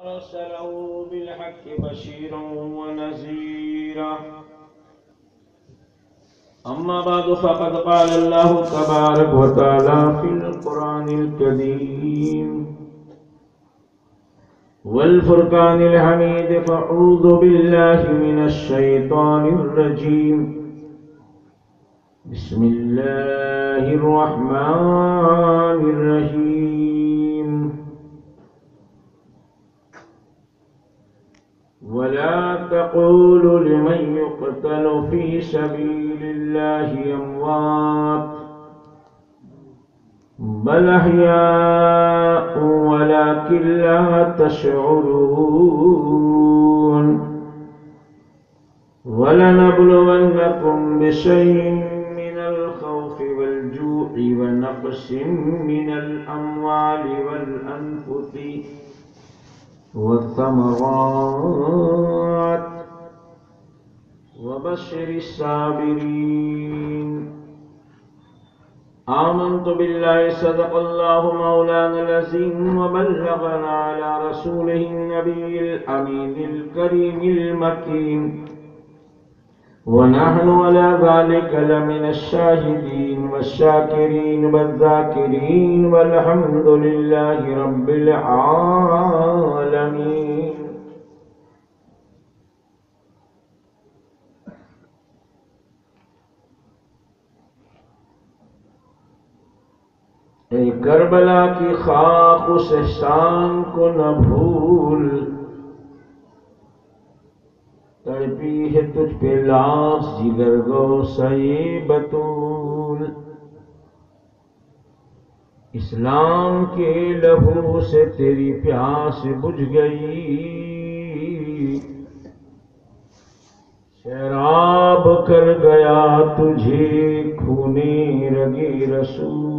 أرسله بالحق بشيرا ونذيرا. أما بعد فقد قال الله تبارك وتعالى في القرآن الكريم والفرقان الحميد: فأعوذ بالله من الشيطان الرجيم. بسم الله الرحمن الرحيم. ولا تقولوا لمن يقتل في سبيل الله أموات بل أحياء ولكن لا تشعرون. ولنبلونكم بشيء من الخوف والجوع ونقص من الأموال والأنفس والثمرات وبشر الصابرين. آمنت بالله صدق الله مولانا العظيم وبلغنا على رسوله النبي الأمين الكريم المكين ونحن على ذلك لمن الشاهدين والشاكرين والذاكرين والحمد لله رب العالمين. اے کربلا کی خاک اس احسان کو نہ بھول، تڑپی ہے تجھ پہ لاس جگر گو سئی بطول. اسلام کے لہو سے تیری پیاس بجھ گئی، سیراب کر گیا تجھے خونے رگے رسول.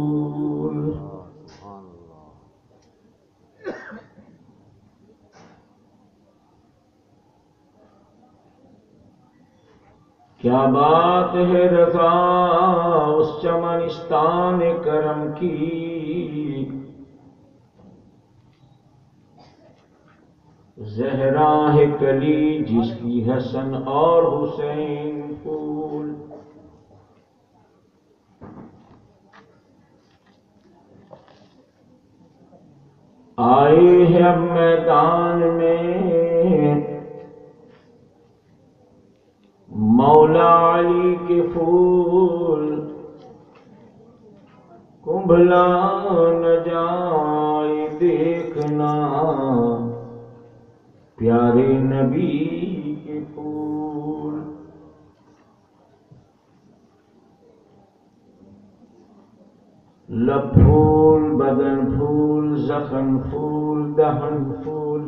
کیا بات ہے رضا اس چمنستان کرم کی، زہرا ہے کلی جس کی حسن اور حسین پھول. آئے ہیں اب میدان میں مولا علی کے پھول، کمبھلا نہ جائے دیکھنا پیارے نبی کے پھول. لب پھول بدن پھول زخم پھول دہن پھول،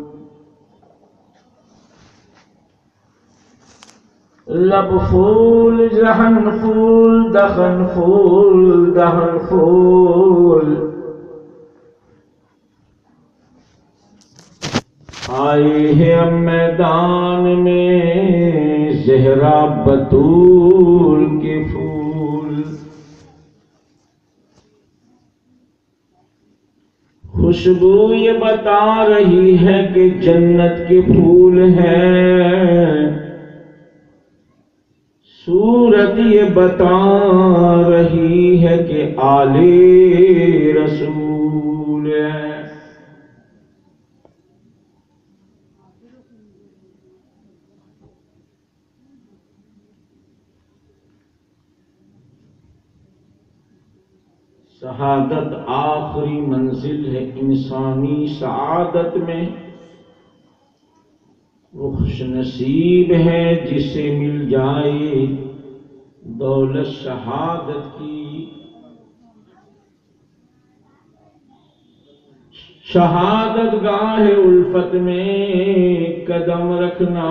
لب پھول زہن پھول دہن پھول دہن پھول. آئے ہیں اب میدان میں زہرا بطول کے پھول. خوشبو یہ بتا رہی ہے کہ جنت کے پھول ہیں، صورت یہ بتا رہی ہے کہ آل رسول ہے. شہادت آخری منزل ہے انسانی سعادت میں، وہ خوش نصیب ہے جسے مل جائے دولت شہادت کی. شہادت گاہ الفت میں قدم رکھنا،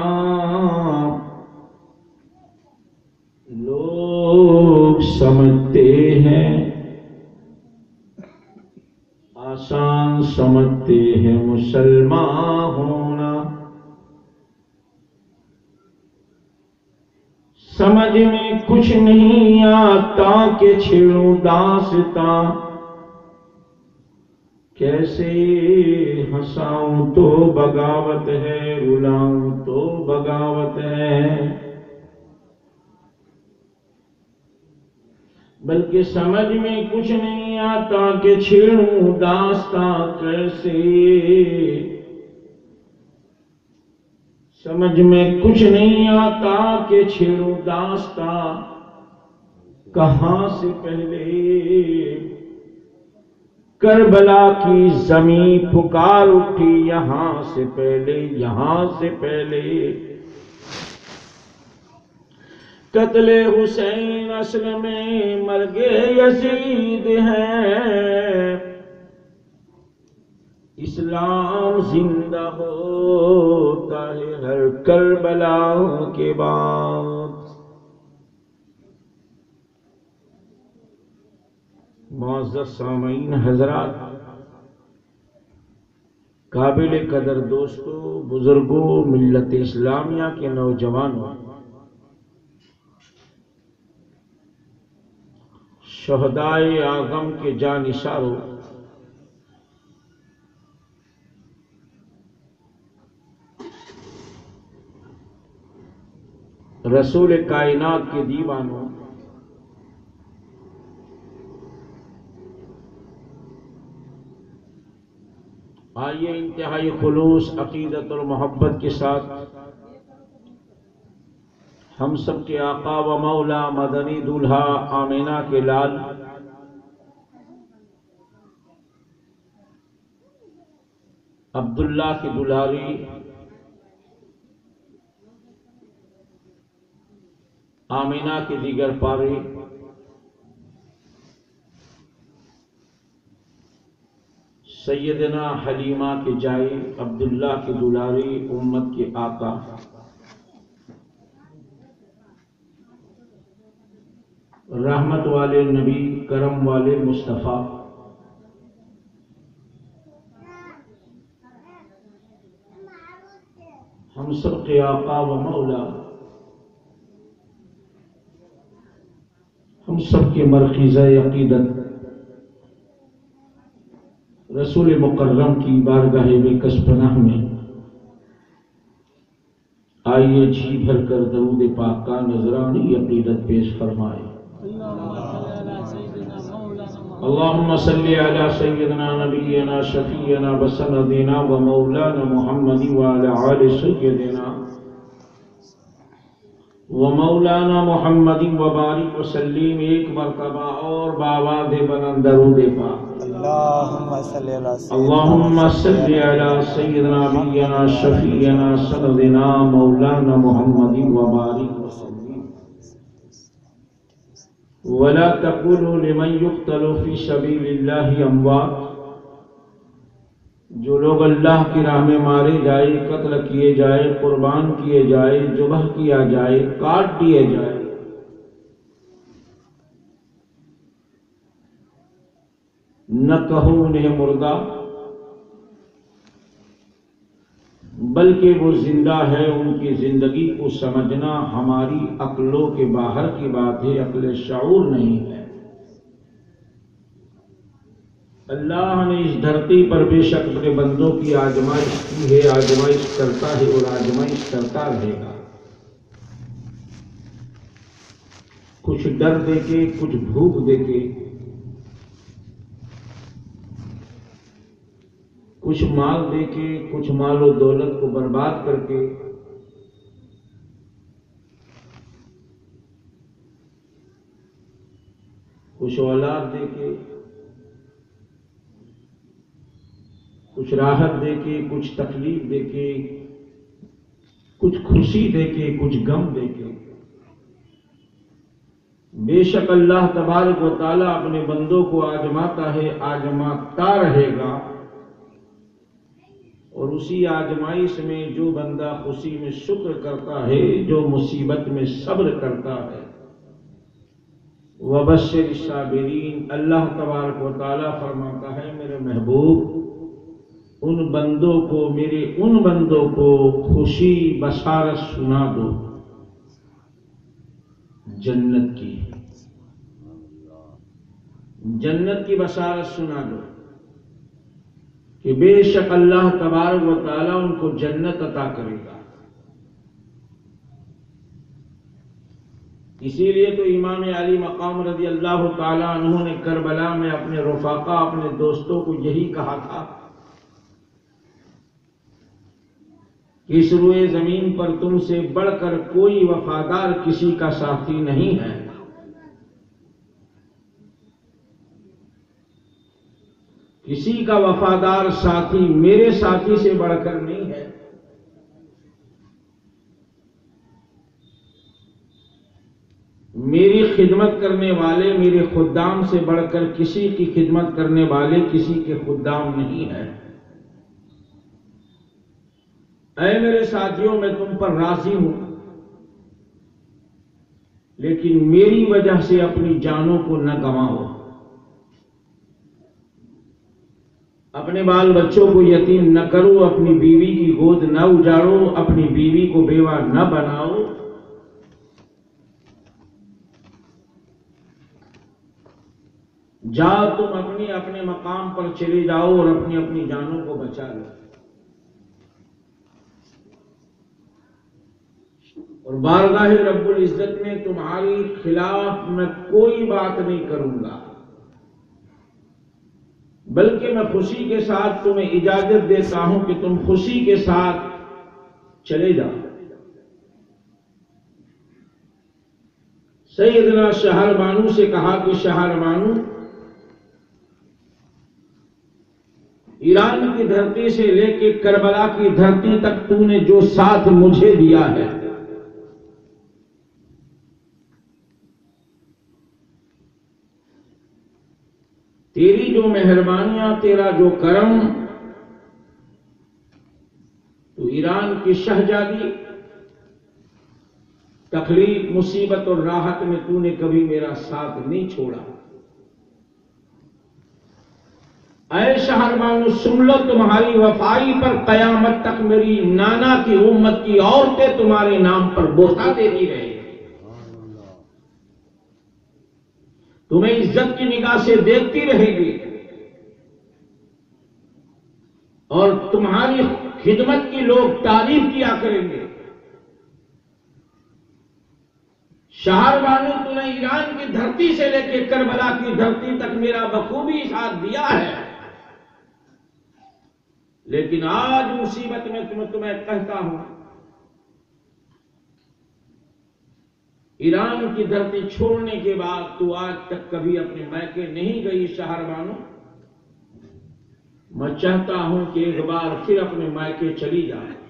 لوگ سمجھتے ہیں آسان، سمجھتے ہیں مسلمان ہونا. سمجھ میں کچھ نہیں آتا کہ چھیڑوں داستاں، کیسے ہنساؤں تو بغاوت ہے، رلاؤں تو بغاوت ہے، بلکہ سمجھ میں کچھ نہیں آتا کہ چھیڑوں داستاں کیسے، سمجھ میں کچھ نہیں آتا کہ چھیڑوں داستاں کہاں سے پہلے، کربلا کی زمین پکار اٹھی یہاں سے پہلے، یہاں سے پہلے، قتل حسین اصل میں مرگ یزید ہے، اسلام زندہ ہوتا ہے ہر کربلا کے بعد۔ معزز سامعین حضرات، قابل قدر دوستوں، بزرگوں، ملت اسلامیہ کے نوجوانوں، شہدائے اعظم کے جانثاروں، رسول کائنات کے دیوانوں، آئیے انتہائی خلوص، عقیدت اور محبت کے ساتھ ہم سب کے آقا و مولا مدنی دولہا آمینہ کے لال عبداللہ کی دلاری آمینہ کے دیگر پارے، سیدنا حلیمہ کے جائے، عبداللہ کی دلاری، امت کے آقا، رحمت والے نبی، کرم والے مصطفیٰ، ہم سب کے آقا و مولا، ہم سب کے مرکزہ عقیدت رسول مکرم کی بارگاہ بےکس پناہ میں آئیے جی بھر کر درود پاک کا نذرانی عقیدت پیش فرمائے۔ اللہم صلی علی سیدنا نبینا شفیعنا وسندنا و مولانا محمد وعلی آل سیدنا و مولانا محمد وبارک وسلم۔ ایک مرتبہ اور بآواز بلند درود پاک۔ اللہم صلی اللہم صلی علی سیدنا نبینا شفیعنا سندنا مولانا محمد وبارک وسلم۔ ولا تقولوا لمن يقتل في سبيل الله اموات، جو لوگ اللہ کی راہ میں مارے جائے، قتل کیے جائے، قربان کیے جائے، ذبح کیا جائے، کاٹ دیے جائے، نہ کہو انہیں مردہ، بلکہ وہ زندہ ہے۔ ان کی زندگی کو سمجھنا ہماری عقلوں کے باہر کی بات ہے، عقل شعور نہیں ہے۔ اللہ نے اس دھرتی پر بے شک اپنے بندوں کی آزمائش کی ہے، آزمائش کرتا ہے اور آزمائش کرتا رہے گا۔ کچھ ڈر دے کے، کچھ بھوک دے کے، کچھ مال دے کے، کچھ مال و دولت کو برباد کر کے، کچھ اولاد دے کے، کچھ راحت دے کے، کچھ تکلیف دے کے، کچھ خوشی دے کے، کچھ غم دے کے، بے شک اللہ تبارک و تعالیٰ اپنے بندوں کو آزماتا ہے، آزماتا رہے گا، اور اسی آزمائش میں جو بندہ خوشی میں شکر کرتا ہے، جو مصیبت میں صبر کرتا ہے، وبشر الصابرین، اللہ تبارک و تعالیٰ فرماتا ہے میرے محبوب ان بندوں کو، میرے ان بندوں کو خوشی بشارت سنا دو جنت کی، جنت کی بشارت سنا دو۔ کہ بے شک اللہ تبارک و تعالیٰ ان کو جنت عطا کرے گا۔ اسی لیے تو امام علی مقام رضی اللہ تعالیٰ عنہ نے کربلا میں اپنے رفاقا، اپنے دوستوں کو یہی کہا تھا کہ اس روئے زمین پر تم سے بڑھ کر کوئی وفادار کسی کا ساتھی نہیں ہے، کسی کا وفادار ساتھی میرے ساتھی سے بڑھ کر نہیں ہے۔ میری خدمت کرنے والے میرے خدام سے بڑھ کر کسی کی خدمت کرنے والے کسی کے خدام نہیں ہیں۔ اے میرے ساتھیوں، میں تم پر راضی ہوں، لیکن میری وجہ سے اپنی جانوں کو نہ گنواؤ، اپنے بال بچوں کو یتیم نہ کرو، اپنی بیوی کی گود نہ اجاڑو، اپنی بیوی کو بیوہ نہ بناؤ۔ جاؤ تم اپنے مقام پر چلے جاؤ اور اپنی جانوں کو بچا لو، اور بارگاہ رب العزت میں تمہاری خلاف میں کوئی بات نہیں کروں گا، بلکہ میں خوشی کے ساتھ تمہیں اجازت دیتا ہوں کہ تم خوشی کے ساتھ چلے جاؤ۔ سیدنا شہر بانو سے کہا کہ شہر بانو، ایران کی دھرتی سے لے کے کربلا کی دھرتی تک تو نے جو ساتھ مجھے دیا ہے، تیری جو مہربانیاں، تیرا جو کرم، تو ایران کی شہزادی تکلیف، مصیبت اور راحت میں تو نے کبھی میرا ساتھ نہیں چھوڑا۔ اے شہر بانو سن لو، تمہاری وفائی پر قیامت تک میری نانا کی امت کی عورتیں تمہارے نام پر بوسہ دیتی رہے، تمہیں عزت کی نگاہ سے دیکھتی رہے گی، اور تمہاری خدمت کی لوگ تعریف کیا کریں گے۔ شہر بانو، تو نے ایران کی دھرتی سے لے کے کربلا کی دھرتی تک میرا بخوبی ساتھ دیا ہے، لیکن آج مصیبت میں تمہیں کہتا ہوں، ایران کی دھرتی چھوڑنے کے بعد تو آج تک کبھی اپنے میکے نہیں گئی شہر بانو، میں چاہتا ہوں کہ ایک بار پھر اپنے میکے چلی جائے۔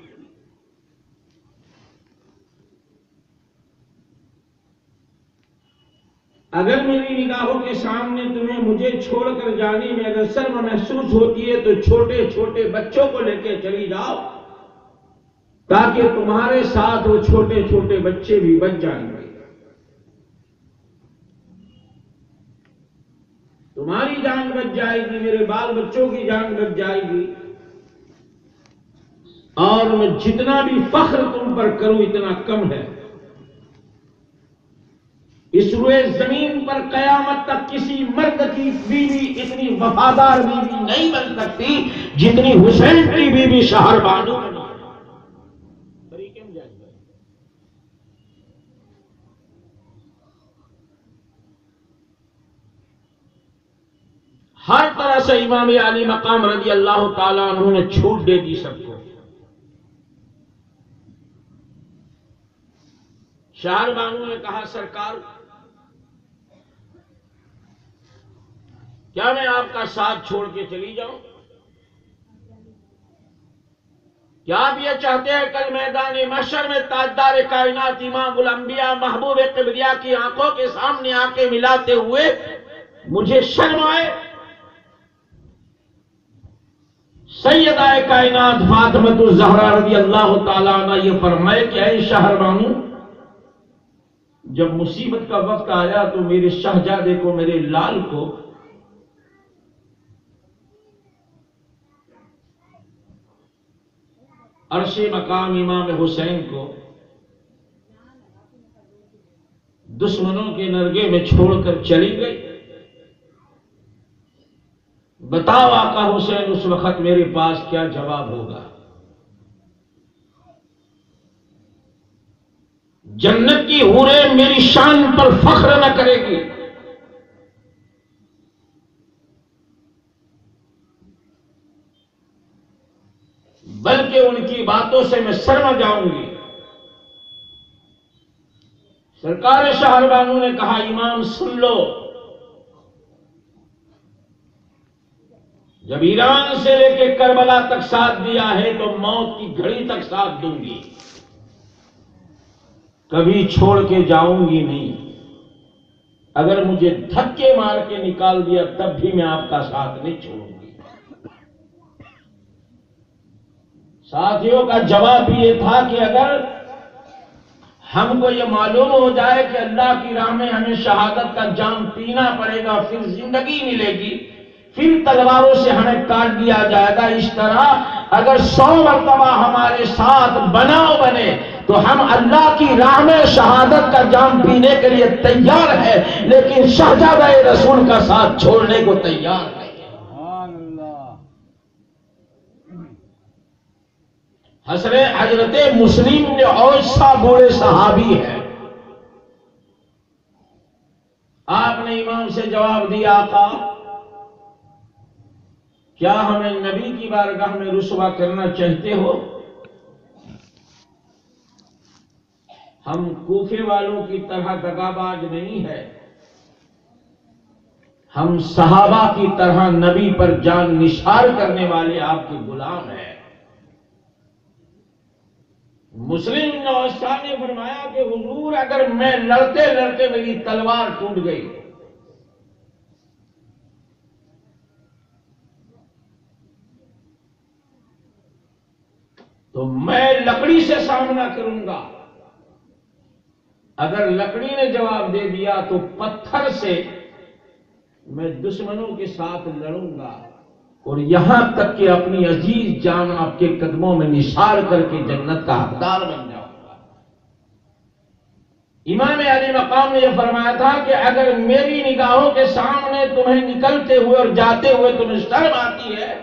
اگر میری نگاہوں کے سامنے تمہیں مجھے چھوڑ کر جانے میں اگر شرم محسوس ہوتی ہے تو چھوٹے چھوٹے بچوں کو لے کے چلی جاؤ، تاکہ تمہارے ساتھ وہ چھوٹے چھوٹے بچے بھی بچ جائیں گے، تمہاری جان بچ جائے گی، میرے بال بچوں کی جان بچ جائے گی، اور میں جتنا بھی فخر تم پر کروں اتنا کم ہے۔ اس روئے زمین پر قیامت تک کسی مرد کی بیوی اتنی وفادار بیوی نہیں بن سکتی جتنی حسین کی بیوی شہر بانو بنی۔ ہر طرح سے امام علی مقام رضی اللہ تعالیٰ عنہ نے چھوٹ دے دی سب کو۔ شہر بانو نے کہا، سرکار کیا میں آپ کا ساتھ چھوڑ کے چلی جاؤں؟ کیا آپ یہ چاہتے ہیں کل میدان محشر میں تاجدار کائنات امام الانبیاء محبوب کبریا کی آنکھوں کے سامنے آ کے ملاتے ہوئے مجھے شرم آئے؟ سیدہ کائنات فاطمہ الزہرا رضی اللہ تعالیٰ عنہ یہ فرمائے کہ اے شہر بانو، جب مصیبت کا وقت آیا تو میرے شہزادے کو، میرے لال کو عرش مقام امام حسین کو دشمنوں کے نرگے میں چھوڑ کر چلی گئی۔ بتاؤ آقا حسین اس وقت میرے پاس کیا جواب ہوگا؟ جنت کی حوریں میری شان پر فخر نہ کرے گی، بلکہ ان کی باتوں سے میں شرم جاؤں گی۔ سرکار شاہ بانو نے کہا امام سن لو، جب ایران سے لے کے کربلا تک ساتھ دیا ہے تو موت کی گھڑی تک ساتھ دوں گی، کبھی چھوڑ کے جاؤں گی نہیں۔ اگر مجھے دھکے مار کے نکال دیا تب بھی میں آپ کا ساتھ نہیں چھوڑوں گی۔ ساتھیوں کا جواب یہ تھا کہ اگر ہم کو یہ معلوم ہو جائے کہ اللہ کی راہ میں ہمیں شہادت کا جام پینا پڑے گا، پھر زندگی ملے گی، پھر تلواروں سے ہمیں کاٹ دیا جائے گا، اس طرح اگر 100 مرتبہ ہمارے ساتھ بناؤ بنے تو ہم اللہ کی راہ میں شہادت کا جام پینے کے لیے تیار ہیں، لیکن شہزادہ رسول کا ساتھ چھوڑنے کو تیار نہیں۔ حضرت مسلم نے اوسا بوڑھے صحابی ہے، آپ نے امام سے جواب دیا آقا کیا ہمیں نبی کی بارگاہ میں رسوا کرنا چاہتے ہو؟ ہم کوفے والوں کی طرح دغاباز نہیں ہے، ہم صحابہ کی طرح نبی پر جان نثار کرنے والے آپ کے غلام ہیں۔ مسلم نوسا نے فرمایا کہ حضور اگر میں لڑتے لڑتے میری تلوار ٹوٹ گئی تو میں لکڑی سے سامنا کروں گا، اگر لکڑی نے جواب دے دیا تو پتھر سے میں دشمنوں کے ساتھ لڑوں گا، اور یہاں تک کہ اپنی عزیز جان آپ کے قدموں میں نثار کر کے جنت کا حقدار بن جاؤں گا۔ امام علی مقام نے یہ فرمایا تھا کہ اگر میری نگاہوں کے سامنے تمہیں نکلتے ہوئے اور جاتے ہوئے تمہیں شرم آتی ہے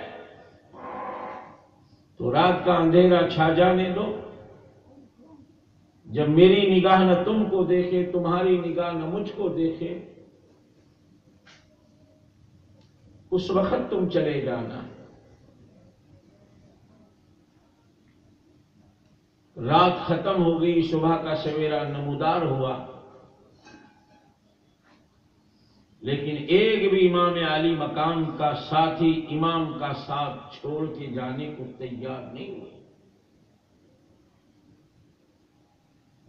تو رات کا اندھیرا چھا جانے دو، جب میری نگاہ نہ تم کو دیکھے، تمہاری نگاہ نہ مجھ کو دیکھے، اس وقت تم چلے جانا۔ رات ختم ہو گئی، صبح کا سویرا نمودار ہوا، لیکن ایک بھی امام علی مقام کا ساتھی امام کا ساتھ چھوڑ کے جانے کو تیار نہیں ہوئے۔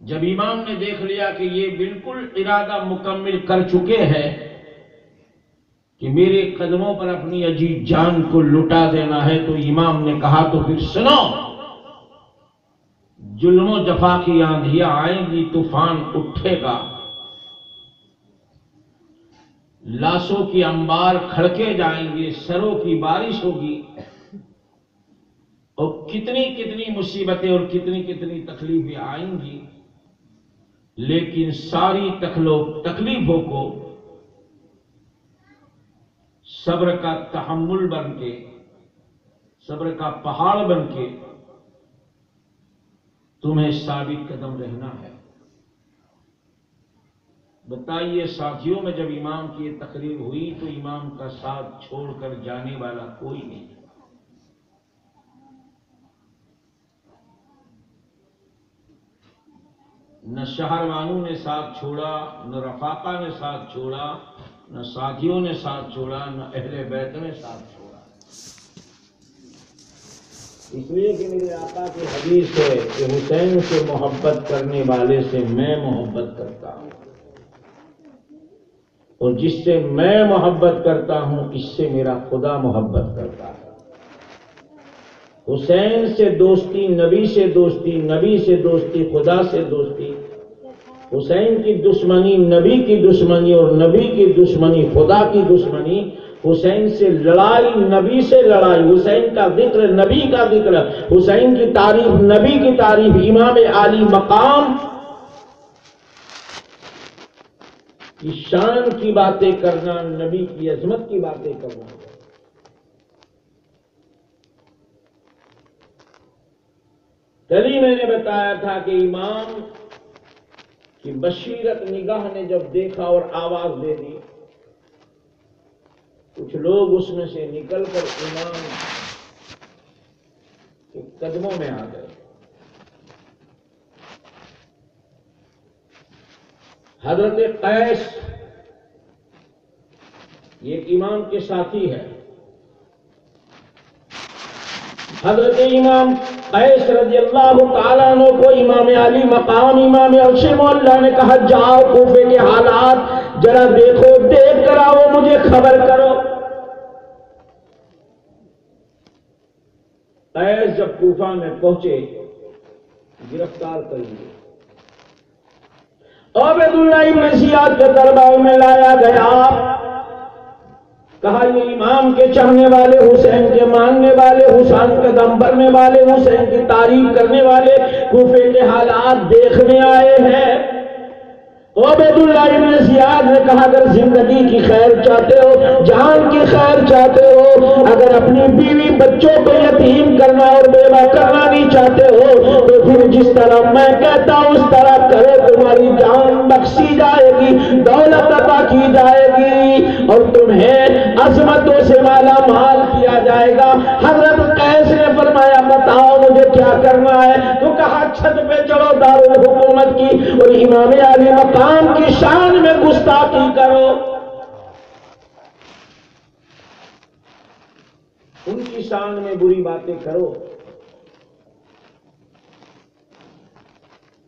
جب امام نے دیکھ لیا کہ یہ بالکل ارادہ مکمل کر چکے ہیں کہ میرے قدموں پر اپنی عزیز جان کو لٹا دینا ہے، تو امام نے کہا تو پھر سنو، ظلم و جفا کی آندھیاں آئیں گی، طوفان اٹھے گا، لاشوں کی انبار کھڑکے جائیں گے، سروں کی بارش ہوگی، اور کتنی کتنی مصیبتیں اور کتنی کتنی تکلیفیں آئیں گی، لیکن ساری تکلیفوں کو صبر کا تحمل بن کے، صبر کا پہاڑ بن کے تمہیں ثابت قدم رہنا ہے۔ بتائیے ساتھیوں میں جب امام کی یہ تقریر ہوئی تو امام کا ساتھ چھوڑ کر جانے والا کوئی نہیں۔ نہ شہر والوں نے ساتھ چھوڑا، نہ رفاقہ نے ساتھ چھوڑا، نہ ساتھیوں نے ساتھ چھوڑا، نہ اہل بیت نے ساتھ چھوڑا۔ اس لیے کہ میرے آقا کی حدیث ہے کہ حسین سے محبت کرنے والے سے میں محبت کرتا ہوں، اور جس سے میں محبت کرتا ہوں اس سے میرا خدا محبت کرتا ہے۔ حسین سے دوستی، نبی سے دوستی، نبی سے دوستی، خدا سے دوستی، حسین کی دشمنی نبی کی دشمنی، اور نبی کی دشمنی خدا کی دشمنی، حسین سے لڑائی نبی سے لڑائی، حسین کا ذکر نبی کا ذکر، حسین کی تعریف نبی کی تعریف، امام علی مقام کی شان کی باتیں کرنا، نبی کی عظمت کی باتیں کرنا۔ کل ہی میں نے بتایا تھا کہ امام کی بصیرت نگاہ نے جب دیکھا اور آواز دے دی، کچھ لوگ اس میں سے نکل کر امام کے قدموں میں آ گئے۔ حضرت قیس یہ ایک امام کے ساتھی ہے۔ حضرت امام قیس رضی اللہ تعالیٰ عنہ کو امام علی مقام امام عرش مولا نے کہا جاؤ کوفے کے حالات ذرا دیکھو، دیکھ کر آؤ، مجھے خبر کرو۔ قیس جب کوفہ میں پہنچے گرفتار کر لیے، عبید اللہ ابن زیاد کے دربار میں لایا گیا، کہا یہ امام کے چاہنے والے، حسین کے ماننے والے، حسین کے دم بھرنے والے، حسین کی تعریف کرنے والے کوفے کے حالات دیکھنے آئے ہیں۔ عبید اللہ ابن زیاد نے کہا اگر زندگی کی خیر چاہتے ہو، جان کی خیر چاہتے ہو، اگر اپنی بیوی بچوں کو یتیم کرنا اور بیوہ کرنا نہیں چاہتے ہو تو پھر جس طرح میں کہتا ہوں اس طرح کرو، تمہاری جان بخشی جائے گی، دولت عطا کی جائے گی اور تمہیں عظمتوں سے مالا مال کیا جائے گا۔ حضرت قیس نے فرمایا بتاؤ مجھے کیا کرنا ہے؟ تو کہا چھت پہ چڑھو دارالحکومت کی اور امام علی مقام کی شان میں گستاخی کرو، ان کی شان میں بری باتیں کرو،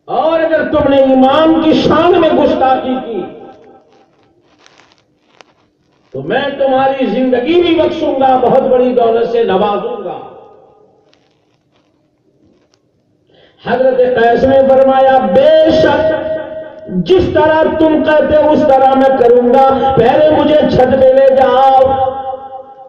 اور اگر تم نے امام کی شان میں گستاخی کی تو میں تمہاری زندگی بھی بخشوں گا، بہت بڑی دولت سے نوازوں گا۔ حضرت قیس نے فرمایا بے شک جس طرح تم کہتے ہو اس طرح میں کروں گا، پہلے مجھے چھت پہ لے جاؤ۔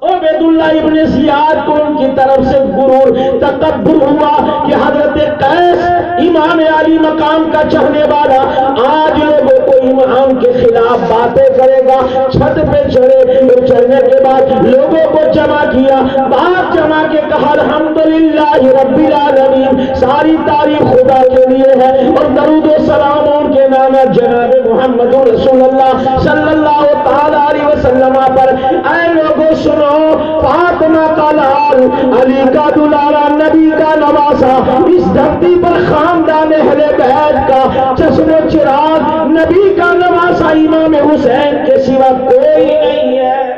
عبید اللہ ابن زیاد کو ان کی طرف سے غرور تکبر ہوا کہ حضرت قیس امام علی مقام کا چاہنے والا آج لوگوں کو امام کے خلاف باتیں کرے گا۔ چھت پہ چڑھے اور چڑھنے کے بعد لوگوں کو جمع کیا، بات جمع کے کہا الحمدللہ رب العالمین، ساری تعریف خدا کے لیے ہے اور درود و سلام ان کے نام جناب محمد رسول اللہ صلی اللہ تعالی علیہ وسلم پر۔ اے لوگوں سنو، فاطمہ کا لال، علی کا دلارا، نبی کا نواسا، اس دھرتی پر خاندان اہل بیت کا چشم و چراغ، نبی کا نواسا امام حسین کے سوا کوئی نہیں ہے۔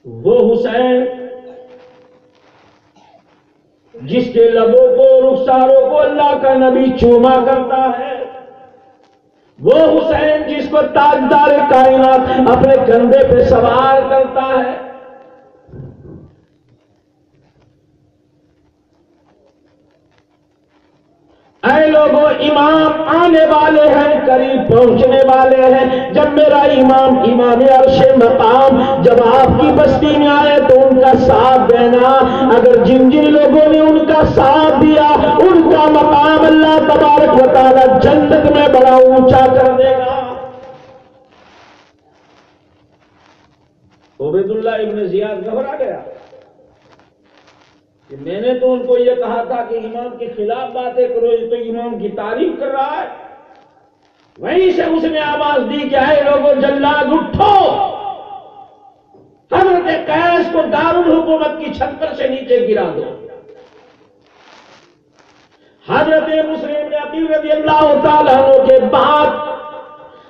وہ حسین جس کے لبوں کو، رخساروں کو اللہ کا نبی چوما کرتا ہے، وہ حسین جس کو تاجدار کائنات اپنے کندھے پہ سوار کرتا ہے۔ اے لوگوں، امام آنے والے ہیں، قریب پہنچنے والے ہیں۔ جب میرا امام امام عرش مقام جب آپ کی بستی میں آئے تو ان کا ساتھ دینا، اگر جن جن لوگوں نے ان کا ساتھ دیا ان کا مقام اللہ تبارک و تعالی جنت میں بڑا اونچا کر دے گا۔ عبید اللہ ابن زیاد گھبرا گیا کہ میں نے تو ان کو یہ کہا تھا کہ امام کے خلاف باتیں کرو، یہ تو امام کی تعریف کر رہا ہے۔ وہیں سے اس نے آواز دی کہ اے لوگوں جلاد اٹھو، حضرت قیس کو دارالحکومت کی چھت پر سے نیچے گرا دو۔ حضرت مسلم بن عقیل رضی اللہ تعالیٰ عنہ کے بعد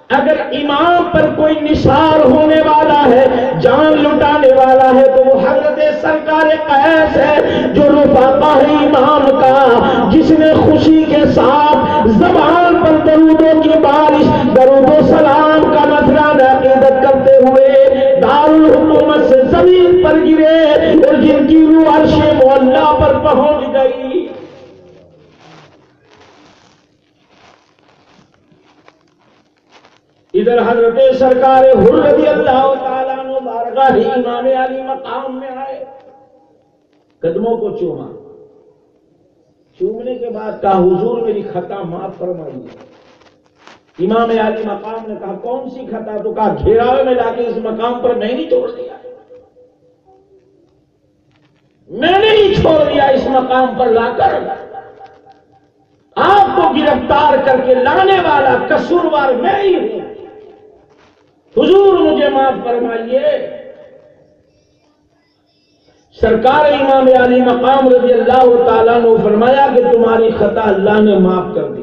اگر امام پر کوئی نثار ہونے والا ہے، جان لٹانے والا ہے تو وہ حضرت سرکار قیس ہے، جو رفاقہ ہے امام کا، جس نے خوشی کے ساتھ زبان پر درودوں کی بارش، درود و سلام کا نذرانہ عقیدت کرتے ہوئے دارالحکومت سے زمین پر گرے اور جن کی روح عرش مولا پر پہنچ گئی۔ ادھر حضرت سرکار حر رضی اللہ تعالیٰ عنہ بارگاہ امام علی مقام میں آئے، قدموں کو چوما، چومنے کے بعد کہا حضور میری خطا معاف فرمائیے۔ امام علی مقام نے کہا کون سی خطا؟ تو کہا گھیراوے میں لا کے اس مقام پر میں نہیں چھوڑ دیا، میں نے ہی چھوڑ دیا اس مقام پر لا کر آپ کو گرفتار کر کے لانے والا قصوروار میں ہی ہوں، حضور مجھے معاف فرمائیے۔ سرکار امام علی مقام رضی اللہ تعالیٰ نے فرمایا کہ تمہاری خطا اللہ نے معاف کر دی۔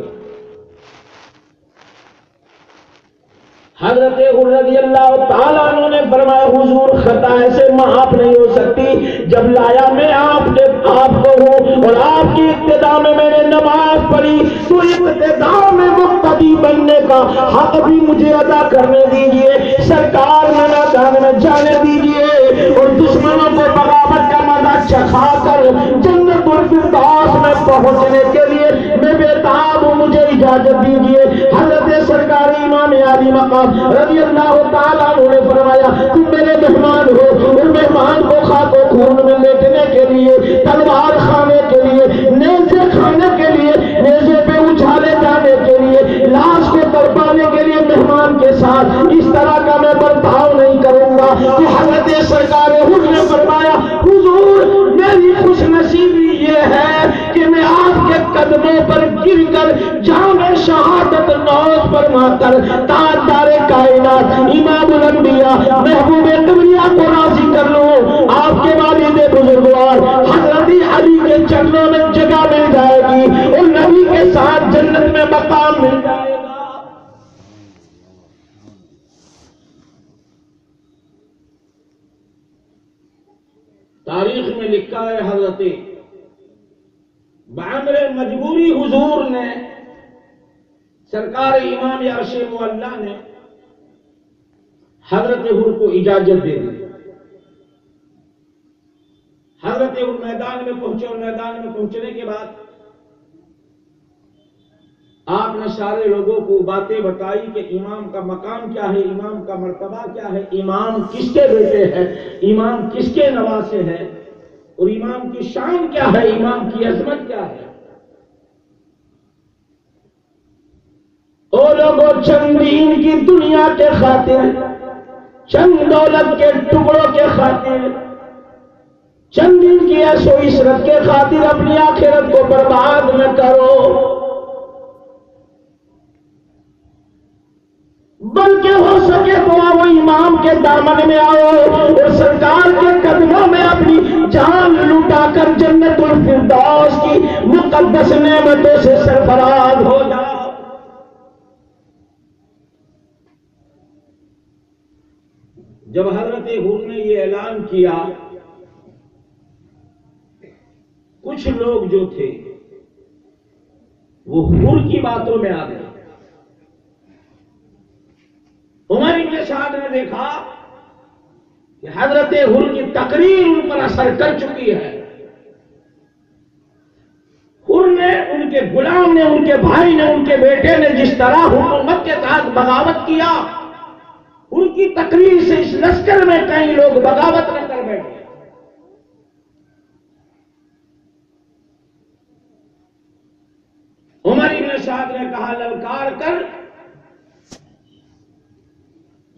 حضرت رضی اللہ تعالیٰ عنہ نے فرمایا حضور خطا ایسے معاف نہیں ہو سکتی، جب لایا میں آپ کو ہوں اور آپ کی ابتدا میں میں نے نماز پڑھی تو ابتدا میں مقتدی بننے کا حق بھی مجھے ادا کرنے دیجئے، سرکار میدان میں جانے دیجئے اور دشمنوں کو بغاوت کا مزہ چکھا کر جنت الفردوس میں پہنچنے کے لیے میں بےتاب ہوں، مجھے اجازت دیجئے۔ حضرت سرکار امام علی مقام رضی اللہ تعالیٰ عنہ نے فرمایا تم میرے مہمان ہو، اور مہمان کو خاک و خون میں لیٹنے کے لیے، تلوار کھانے کے لیے، نیزے کھانے کے لیے، نیزے پہ اچھالے جانے کے لیے، لاش کو تڑپانے کے لیے مہمان کے ساتھ اس طرح کا میں برتاؤ نہیں کروں گا کہ حضرت سرکار حضور نے فرمایا حضور میری خوش نصیبی یہ ہے کہ میں آپ کے قدموں پر گر کر جام شہادت نوش فرما کر تاجدار کائنات امام الانبیاء محبوب کبریا کو راضی کر لوں، آپ کے والد بزرگوار حضرت علی کے چرنوں میں جگہ مل جائے گی اور نبی کے ساتھ جنت میں مقام مل جائے گا۔ تاریخ میں لکھا ہے حضرت بعمر مجبوری حضور نے سرکار امام عرش معلیٰ نے حضرت حر کو اجازت دے دی۔ حضرت حر میدان میں پہنچے اور میدان میں پہنچنے کے بعد آپ نے سارے لوگوں کو باتیں بتائی کہ امام کا مقام کیا ہے، امام کا مرتبہ کیا ہے، امام کس کے بیٹے ہیں، امام کس کے نواسے ہیں، اور امام کی شان کیا ہے، امام کی عظمت کیا ہے۔ او لوگوں چند دین کی دنیا کے خاطر، چند دولت کے ٹکڑوں کے خاطر، چند دن کی عیش و عشرت کے خاطر اپنی آخرت کو برباد نہ کرو، بلکہ ہو سکے تو وہ امام کے دامن میں آؤ اور سرکار کے قدموں میں اپنی جان لٹا کر جنت الفردوس کی مقدس نعمتوں سے سرفراز ہو جاؤ۔ جب حضرت حر نے یہ اعلان کیا، کچھ لوگ جو تھے وہ حر کی باتوں میں آ گئے۔ عمر بن سعد نے دیکھا کہ حضرت حر کی تقریر ان پر اثر کر چکی ہے۔ حر نے، ان کے غلام نے، ان کے بھائی نے، ان کے بیٹے نے جس طرح حکومت کے ساتھ بغاوت کیا، ان کی تقریر سے اس لشکر میں کئی لوگ بغاوت نہ کر بیٹھے۔ عمر بن سعد نے کہا للکار کر،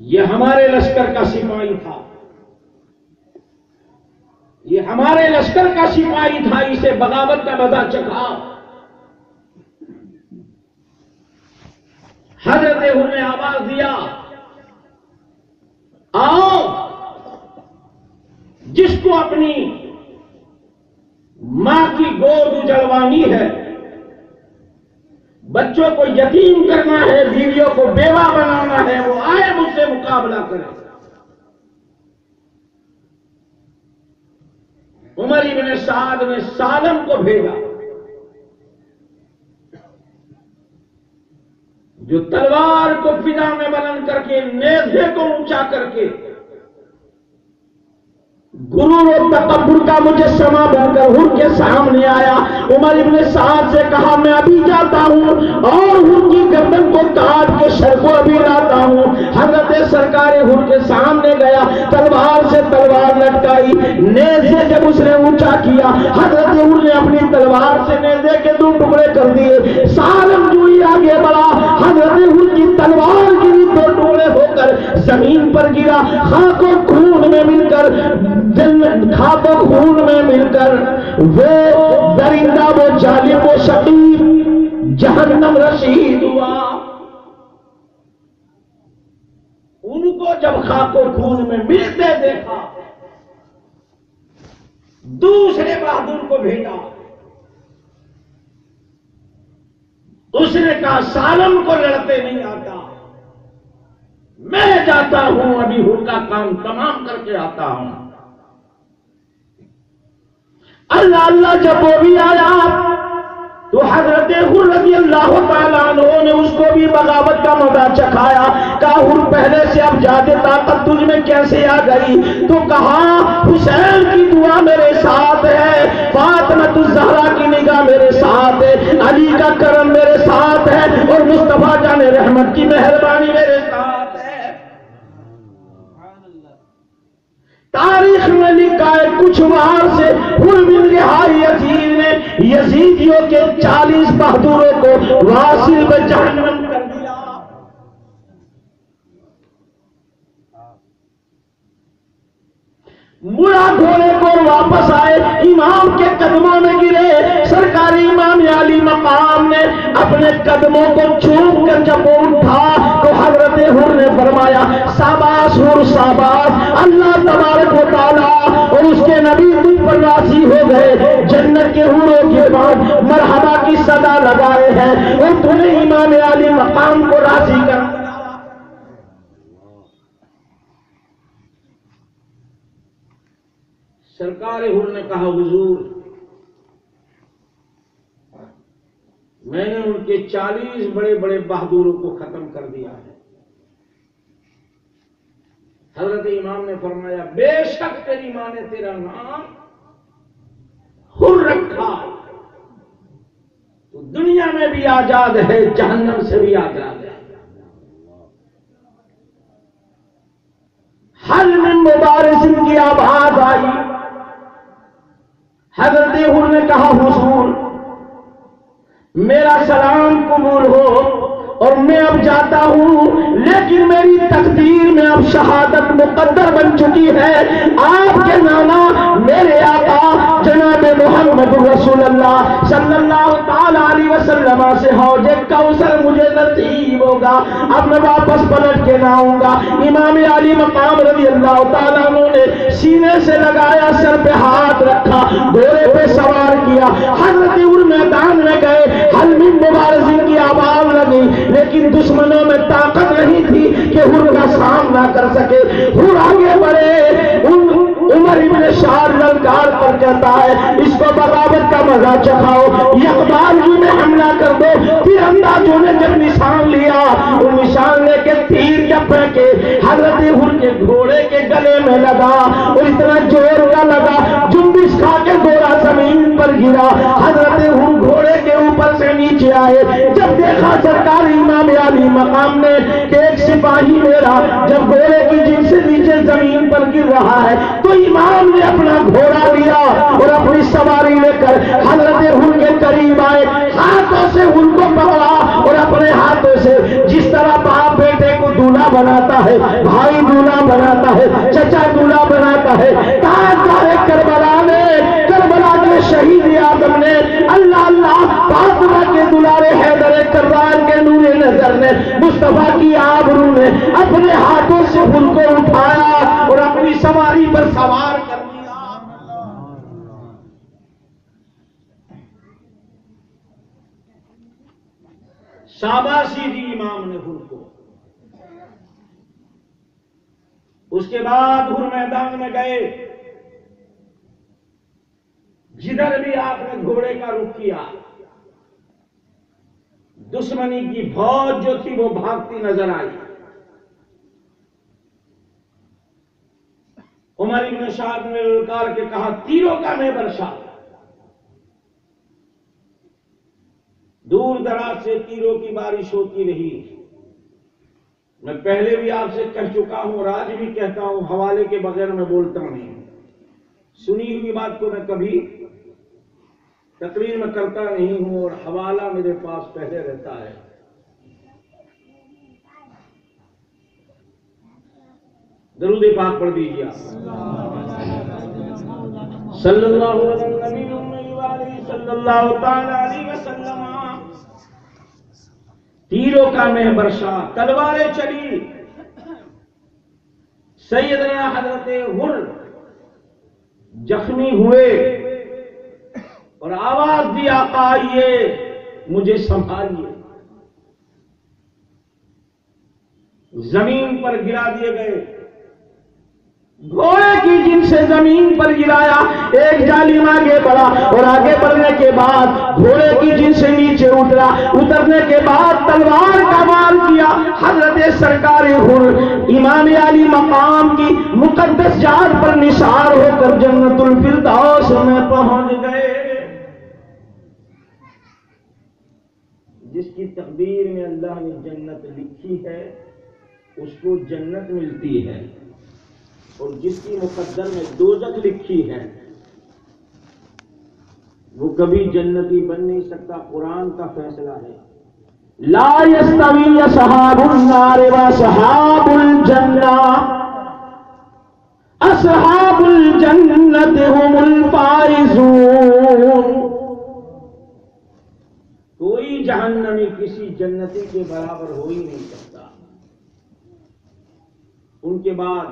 یہ ہمارے لشکر کا سپاہی تھا، یہ ہمارے لشکر کا سپاہی تھا، اسے بغاوت کا مزہ چکھا۔ حضرت حر نے آواز دیا آؤ، جس کو اپنی ماں کی گود اجڑوانی ہے، بچوں کو یتیم کرنا ہے، بیویوں کو بیوہ بنانا ہے، وہ آئے مجھ سے مقابلہ کرے۔ عمر بن سعد نے سالم کو بھیجا، جو تلوار کو فضا میں بلند کر کے، نیزے کو اونچا کر کے، غرور و تکبر کا مجسمہ بن کر حر کے سامنے آیا۔ عمر بن سعد سے کہا میں ابھی جاتا ہوں اور حر کی گردن کو کاٹ کے سر کو ابھی لاتا ہوں۔ حضرت سرکار حر کے سامنے گیا، تلوار سے تلوار لٹکائی، نیزے جب اس نے اونچا کیا، حضرت حر نے اپنی تلوار سے نیزے کے دو ٹکڑے کر دیے۔ سالم جو ہی آگے بڑھا، حضرت حر کی تلوار گری، دو ٹکڑے ہو کر زمین پر گرا، خاک و خون میں مل کر خاک و خون میں مل کر وہ درندہ، وہ ظالم، وہ شقی جہنم رسید ہوا. ان کو جب خاک و خون میں ملتے دیکھا، دوسرے بہادر کو بھیجا. اس نے کہا سالم کو لڑتے نہیں آتا، میں جاتا ہوں ابھی ہر کا کام تمام کر کے آتا ہوں. اللہ اللہ جب وہ بھی آیا تو حضرت حر رضی اللہ تعالیٰ عنہ نے اس کو بھی بغاوت کا مزہ چکھایا. کہا حر پہلے سے اب زیادہ طاقت تجھ میں کیسے آ گئی؟ تو کہا حسین کی دعا میرے ساتھ ہے، فاطمہ الزہرا کی نگاہ میرے ساتھ ہے، علی کا کرم میرے ساتھ ہے، اور مصطفیٰ جان رحمت کی مہربانی میرے ساتھ ہے. تاریخ میں لکھا ہے کچھ وہاں سے حر بن رہائی یزید نے یزیدیوں کے 40 بہادروں کو واصل میں جہنم کر دیا. مڑا گھوڑے کو واپس آئے، امام کے قدموں میں گرے. سرکاری امام علی مقام نے اپنے قدموں کو چوم کر جب وہ اٹھا تو حضرت حر نے فرمایا شاباش حر شاباش، اللہ تبارک و تعالیٰ اور اس کے نبی تم پر راضی ہو گئے، جنت کے حوروں کے بعد مرحبا کی صدا لگائے ہیں اور تم نے امام علی مقام کو راضی کر دیا. سرکار حر نے کہا حضور میں نے ان کے 40 بڑے بڑے بہادروں کو ختم کر دیا ہے. حضرت امام نے فرمایا بے شک تیری ماں نے تیرا نام حر رکھا تو دنیا میں بھی آزاد ہے، جہنم سے بھی آزاد ہے. حل من مبارز کی آواز آئی. حضرت حر نے کہا حضور میرا سلام قبول ہو اور میں اب جاتا ہوں، لیکن میری تقدیر میں اب شہادت مقدر بن چکی ہے. آپ کے نانا میرے آقا جناب محمد رسول اللہ صلی اللہ تعالی علیہ وسلم سے حوض کوثر مجھے نصیب ہوگا. اب میں واپس پلٹ کے نہ آؤں گا. امام علی مقام رضی اللہ تعالیٰ عنہ نے سینے سے لگایا، سر پہ ہاتھ رکھا، گھوڑے پہ سوار کیا. حضرت حر میدان میں گئے، حل من مبارزین کی آواز لگی، لیکن دشمنوں میں طاقت نہیں تھی کہ حر کا سامنا کر سکے. حر آگے بڑھے، عمر ابن شار للکار پر کہتا ہے اس کو بغاوت کا مزہ چکھاؤ، اقبال جی میں حملہ کر دو. تیر اندازوں نے جب نشان لیا، وہ نشان لے کے تیر جب پھینکے حضرت حر کے گھوڑے کے گلے میں لگا اور اتنا زور کا لگا جنبش کھا کے گھوڑا زمین پر گرا. حضرت حر گھوڑے کے اوپر سے نیچے آئے. جب دیکھا سرکار امام علی مقام نے کہ ایک سپاہی میرا جب گھوڑے کی جن سے نیچے زمین پر گر رہا ہے تو امام نے اپنا گھوڑا لیا اور اپنی سواری لے کر حضرت حر کے قریب آئے، ہاتھوں سے حر کو پکڑا اور اپنے ہاتھوں سے جس طرح باپ بیٹے کو دولہا بناتا ہے، بھائی دولہا بناتا ہے، چچا دولہا بناتا ہے، تاجدار کربلا نے، کربلا کے شہید آدم نے، اللہ اللہ فاطمہ کے دلارے حیدر کرار کے نور نظر نے، مصطفیٰ کی آبرو نے اپنے ہاتھوں سے حر کو اٹھایا اور اپنی سواری پر سوار کر دیا. شاباشی دی امام نے حر کو. اس کے بعد حر میدان میں گئے، جدھر بھی آپ نے گھوڑے کا رخ کیا دشمنی کی فوج جو تھی وہ بھاگتی نظر آئی. عمر ابن شاد نے للکار کے کہا تیروں کا میں برشا. دور دراز سے تیروں کی بارش ہوتی رہی. میں پہلے بھی آپ سے کہہ چکا ہوں اور آج بھی کہتا ہوں، حوالے کے بغیر میں بولتا نہیں. سنی ہوئی بات کو میں کبھی تقریر میں کرتا نہیں ہوں اور حوالہ میرے پاس پہلے رہتا ہے. درود پاک پڑھ دیجیے آپ. صلی اللہ علیہ وسلم تیروں کا محبرشا، تلواریں چلی، سیدنا حضرت غر زخمی ہوئے اور آواز دی آقا آئیے مجھے سنبھالیے، زمین پر گرا دیے گئے، گھوڑے کی جن سے زمین پر گرایا، ایک جالم آگے بڑھا اور آگے بڑھنے کے بعد گھوڑے کی جن سے نیچے اترا، اترنے کے بعد تلوار کا وار کیا، حضرت سرکار غر امام علی مقام کی مقدس جات پر نثار ہو کر جنت الفردوس میں پہنچ گئے۔ جس کی تقدیر میں اللہ نے جنت لکھی ہے اس کو جنت ملتی ہے، اور جس کی مقدر میں دوزخ لکھی ہے وہ کبھی جنتی بن نہیں سکتا۔ قرآن کا فیصلہ ہے، لا یستوی اصحاب النار واصحاب الجنہ، اصحاب الجنۃ هم الفائزون۔ کوئی جہنمی کسی جنتی کے برابر ہو ہی نہیں سکتا۔ ان کے بعد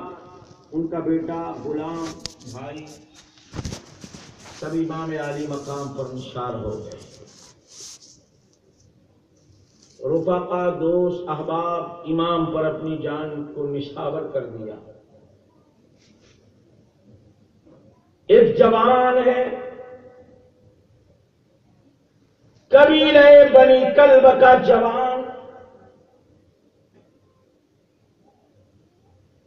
ان کا بیٹا، غلام، بھائی سب امام عالی مقام پر نثار ہو گئے۔ رفقا، دوست، احباب امام پر اپنی جان کو نشاور کر دیا۔ ایک جوان ہے، قبیلہ بنی کلب کا جوان،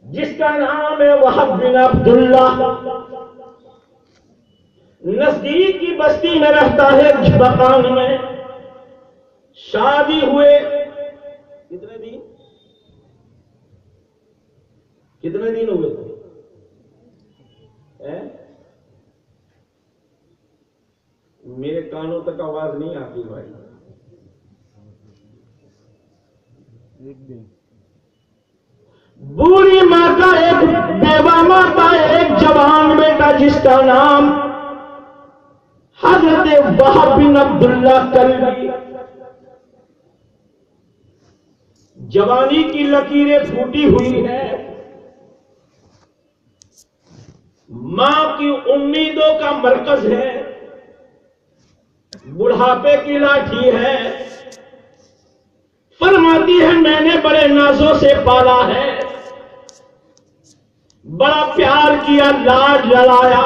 جس کا نام ہے وہب بن عبداللہ، نزدیک کی بستی میں رہتا ہے مکان میں۔ شادی ہوئے کتنے دن ہوئے تھے؟ میرے کانوں تک آواز نہیں آتی بھائی۔ بوڑھی ماں کا ایک بیوہ ماں کا ایک جوان بیٹا جس کا نام حضرت وہب بن عبداللہ کلبی۔ جوانی کی لکیریں پھوٹی ہوئی ہے، ماں کی امیدوں کا مرکز ہے، بڑھاپے کی لاٹھی ہے، فرماتی ہے میں نے بڑے نازوں سے پالا ہے، بڑا پیار کیا، لاڈ لڑایا،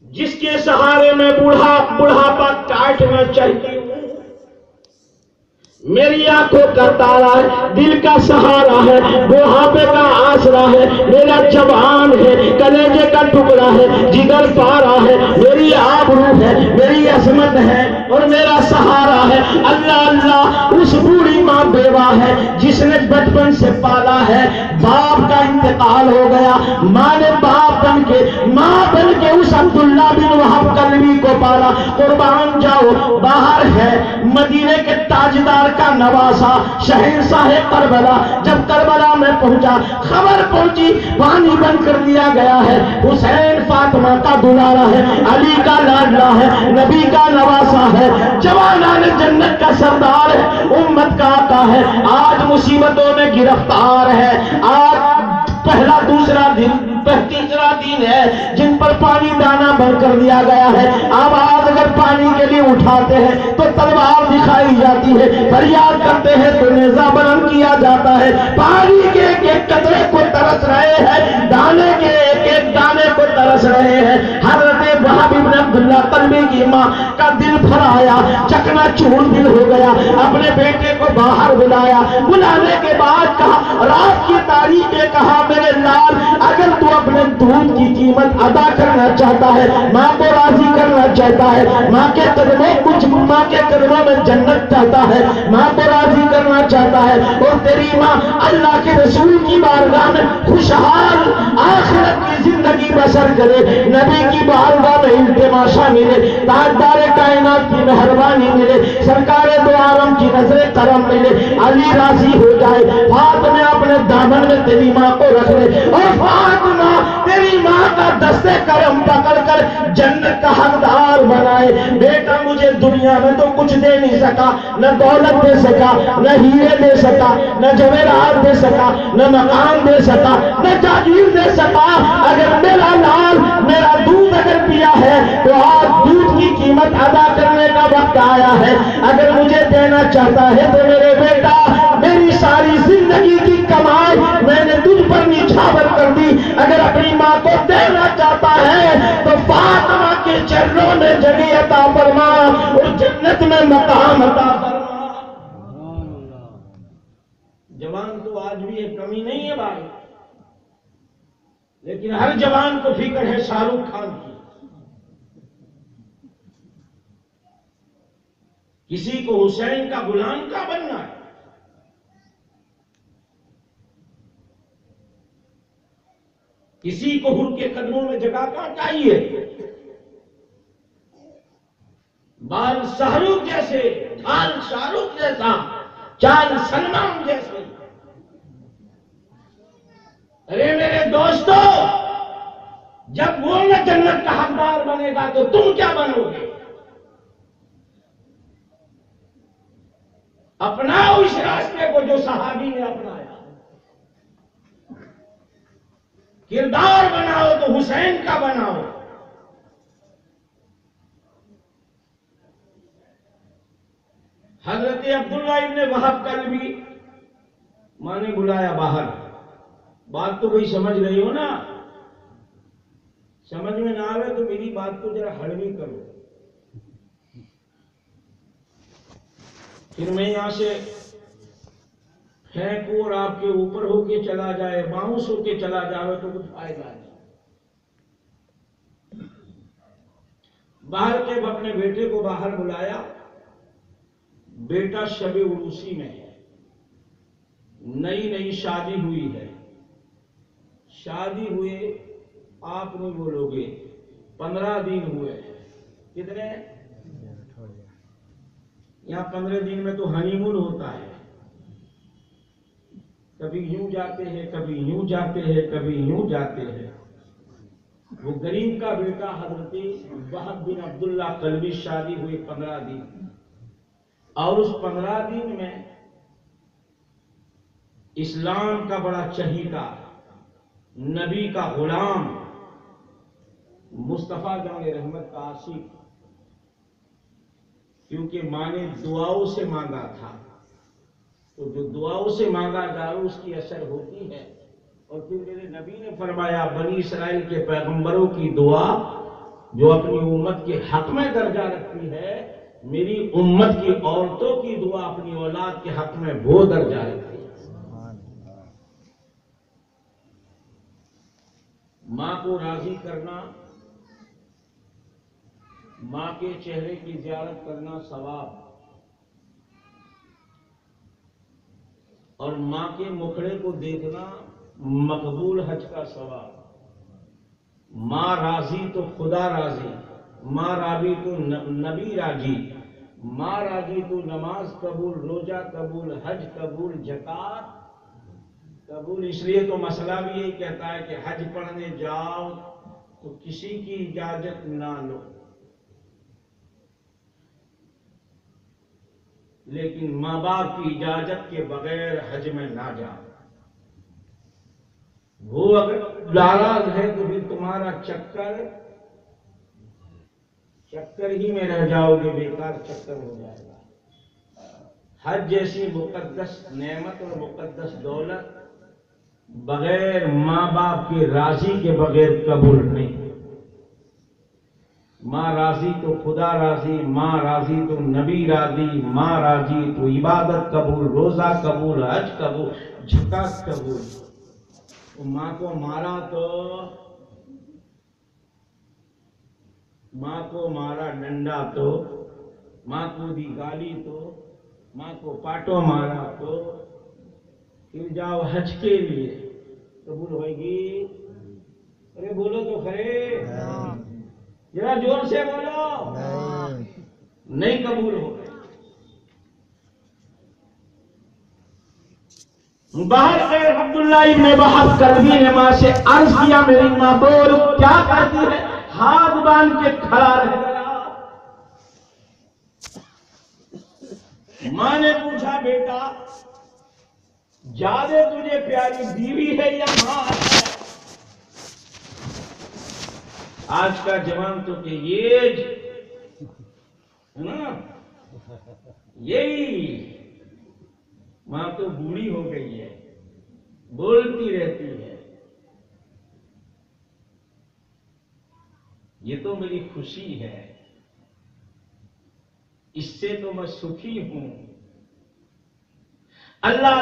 جس کے سہارے میں بڑھاپا کاٹنا چاہتی ہوں۔ میری آنکھوں کا تارا ہے، دل کا سہارا ہے، بڑھاپے کا آسرا ہے، میرا جوان ہے، کلیجے کا ٹکڑا ہے، جگر پارا ہے، میری آبرو ہے، میری عظمت ہے اور میرا سہارا ہے۔ اللہ اللہ، اس بوڑھی ماں بیوہ ہے جس نے بچپن سے پالا ہے، باپ کا انتقال ہو گیا، ماں نے باپ بن کے، ماں بن کے اس عبداللہ بن وہب کلبی کو پالا۔ قربان جاؤ، باہر ہے مدینے کے تاجدار کا نواسا، شہنشاہ کربلا۔ جب کربلا میں پہنچا، خبر پہنچی پانی بند کر دیا گیا ہے، حسین فاطمہ کا دلارا ہے، علی کا لاڈلا ہے، نبی کا نواسا ہے، جوانان جنت کا سردار ہے، امت کا آقا ہے، آج مصیبتوں میں گرفتار ہے۔ آج پہلا دوسرا دن تیسرا دن ہے جن پر پانی دانا بند کر دیا گیا ہے۔ آواز اگر پانی کے لیے اٹھاتے ہیں تو تلوار دکھائی جاتی ہے، فریاد کرتے ہیں تو نیزہ بلند کیا جاتا ہے۔ پانی کے ایک ایک قطرے کو ترس رہے ہیں، دانے کے ایک ایک دانے کو ترس رہے ہیں۔ حضرت وہب بن عبداللہ کلبی کی ماں کا دل پھر آیا، چکنا چور دل ہو گیا، اپنے بیٹے کو باہر بلایا، بلانے کے بعد کہا، رات کی تاریخ میں کہا میرے لال، اگر تو اپنے دودھ کی قیمت ادا کرنا چاہتا ہے، ماں کو راضی کرنا چاہتا ہے، ماں کے قدموں میں جنت چاہتا ہے، ماں کو راضی کرنا چاہتا ہے، اور تیری ماں اللہ کے رسول کی بارگاہ میں خوشحال آخرت کی زندگی بسر کرے، نبی کی بارگاہ میں التماسا ملے، تاجدار کائنات کی مہربانی ملے، سرکار دو عالم کی نظر کرم ملے، علی راضی ہو جائے، فاطمہ اپنے دامن میں تیری ماں کو رکھ لے، اور فاطمہ تیری ماں کا دست کرم پکڑ کر جنت کا حقدار بنائے۔ بیٹا مجھے دنیا میں تو کچھ دے نہیں سکا، نہ دولت دے سکا، نہ ہیرے دے سکا، نہ جواہرات دے سکا، نہ مکان دے سکا، نہ جاگیر دے سکا، اگر میرا لال میرا دودھ اگر پیا ہے تو آج دودھ کی قیمت ادا کرنے کا وقت آیا ہے۔ اگر مجھے دینا چاہتا ہے تو میرے بیٹا میری ساری زندگی کی کمائی میں نے تجھ پر نچھاور کر دی، اگر اپنی ماں کو دینا چاہتا ہے تو فاطمہ کے چرنوں میں جگہ عطا فرما اور جنت میں مقام عطا فرما۔ جوان تو آج بھی ایک کمی نہیں ہے بھائی، لیکن ہر جوان کو فکر ہے شاہ رخ خان کی، کسی کو حسین کا غلام کا بننا ہے، کسی کو حر کے قدموں میں جگہ کا چاہیے، بال شاہ رخ جیسے، ڈھال شاہ رخ جیسا، چال سلمان جیسے۔ ارے میرے دوستو، جب وہ نہ جنت کا حقدار بنے گا تو تم کیا بنو گے؟ اپناؤ اس راستے کو جو صحابی نے اپنایا، کردار بناؤ تو حسین کا بناؤ۔ حضرت عبداللہ ابن وہب کلبی ماں نے بلایا باہر، بات تو کوئی سمجھ رہی ہو نا؟ سمجھ میں نہ آئے تو میری بات کو ذرا ہڑوی کرو۔ پھر میں یہاں سے پھینکوں اور آپ کے اوپر ہو کے چلا جائے، باؤنس ہو کے چلا جائے تو کچھ فائدہ نہیں۔ باہر کے اپنے بیٹے کو باہر بلایا، بیٹا شب عروسی میں ہے، نئی نئی شادی ہوئی ہے، شادی ہوئے آپ نہیں بولو گے 15 دن ہوئے، کتنے؟ یہاں 15 دن میں تو ہنی مون ہوتا ہے، کبھی یوں جاتے ہیں، کبھی یوں جاتے ہیں، کبھی یوں جاتے ہیں۔ وہ غریب کا بیٹا حضرت وہب بن عبداللہ کلبی شادی ہوئی 15 دن، اور اس 15 دن میں اسلام کا بڑا چہیتا، نبی کا غلام، مصطفیٰ جان رحمت کا عاشق، کیونکہ ماں نے دعاؤں سے مانگا تھا، تو جو دعاؤں سے مانگا جائے اس کی اثر ہوتی ہے۔ اور پھر میرے نبی نے فرمایا بنی اسرائیل کے پیغمبروں کی دعا جو اپنی امت کے حق میں درجہ رکھتی ہے، میری امت کی عورتوں کی دعا اپنی اولاد کے حق میں وہ درجہ رکھتی ہے۔ ماں کو راضی کرنا، ماں کے چہرے کی زیارت کرنا ثواب، اور ماں کے مکھڑے کو دیکھنا مقبول حج کا ثواب۔ ماں راضی تو خدا راضی، ماں راضی تو نبی راضی، ماں راضی تو نماز قبول، روزہ قبول، حج قبول، زکات قبول۔ اس لیے تو مسئلہ بھی یہی کہتا ہے کہ حج پڑھنے جاؤ تو کسی کی اجازت نہ لو، لیکن ماں باپ کی اجازت کے بغیر حج میں نہ جاؤ۔ وہ اگر ناراض ہے تو پھر تمہارا چکر ہی میں رہ جاؤ گے، بیکار چکر ہو جائے گا۔ حج جیسی مقدس نعمت اور مقدس دولت بغیر ماں باپ کے راضی کے بغیر قبول نہیں۔ ماں راضی تو خدا راضی، ماں راضی تو نبی راضی، ماں راضی تو عبادت قبول، روزہ قبول، حج قبول، زکات قبول۔ ماں کو مارا تو، ماں کو مارا ڈنڈا تو، ماں کو دی گالی تو، ماں کو پاٹو مارا تو، پھر جاؤ حج کے لیے، قبول ہوئے گی؟ ارے بولو تو خرے، ذرا زور سے بولو، نہیں قبول ہو گئے۔ باہر غیر عبداللہ ابن وہب کلبی نے ماں سے عرض کیا میری ماں بول کیا کرتی ہے؟ ہاتھ باندھ کے کھڑا رہ گیا۔ ماں نے پوچھا بیٹا زیادہ تجھے پیاری بیوی ہے یا ماں ہے؟ آج کا جوان تو کہ یہ ہے نا، یہی ماں تو بوڑھی ہو گئی ہے، بولتی رہتی ہے۔ یہ تو میری خوشی ہے، اس سے تو میں سکھی ہوں۔ اللہ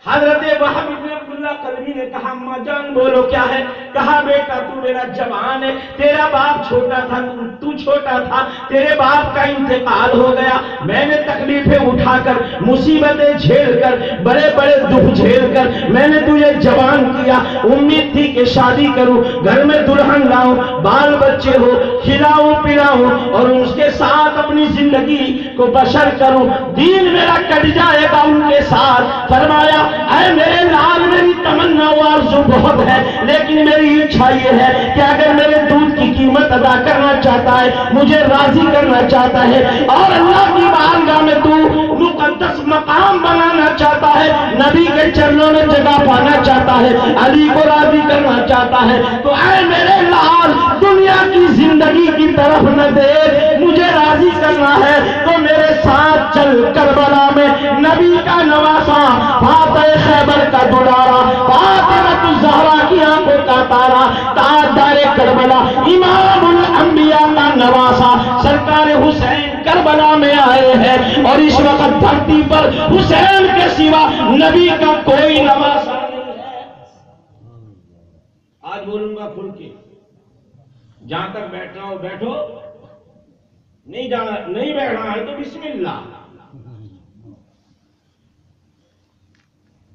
حضرت وہب بن عبداللہ کلبی نے کہا اماں جان بولو کیا ہے؟ کہا بیٹا تو میرا جوان ہے، تیرا باپ چھوٹا تھا، تو چھوٹا تھا، تیرے باپ کا انتقال ہو گیا، میں نے تکلیفیں اٹھا کر، مصیبتیں جھیل کر، بڑے بڑے دکھ جھیل کر میں نے تجھے جوان کیا، امید تھی کہ شادی کروں، گھر میں دلہن لاؤں، بال بچے ہو، کھلاؤں پلاؤں اور اس کے ساتھ اپنی زندگی کو بسر کروں، دین میرا کٹ جائے گا ان کے ساتھ۔ فرمایا اے میرے لال میری تمنا و آرزو بہت ہے، لیکن میری اچھا یہ ہے کہ اگر میرے دودھ کی قیمت ادا کرنا چاہتا ہے، مجھے راضی کرنا چاہتا ہے اور اللہ کی بارگاہ میں تو مقدس مقام بنانا چاہتا ہے، نبی کے چرنوں میں جگہ پانا چاہتا ہے، علی کو راضی کرنا چاہتا ہے، تو اے میرے لال دنیا کی زندگی کی طرف نہ دیکھ، مجھے راضی کرنا ہے تو میرے ساتھ چل کربلا میں نبی کا نواسا، فاتح خیبر کا دلارا، فاطمہ الزہرا کی آنکھوں کا تارا، تاجدار کربلا، امام الانبیاء کا نواسا سرکار حسین کربلا میں آئے ہیں، اور اس وقت دھرتی پر حسین کے سوا نبی کا کوئی نواسا نہیں ہے۔ آج بولوں گا کھل کے، جہاں تک بیٹھنا ہو بیٹھو، نہیں جانا نہیں بیٹھنا ہے تو بسم اللہ۔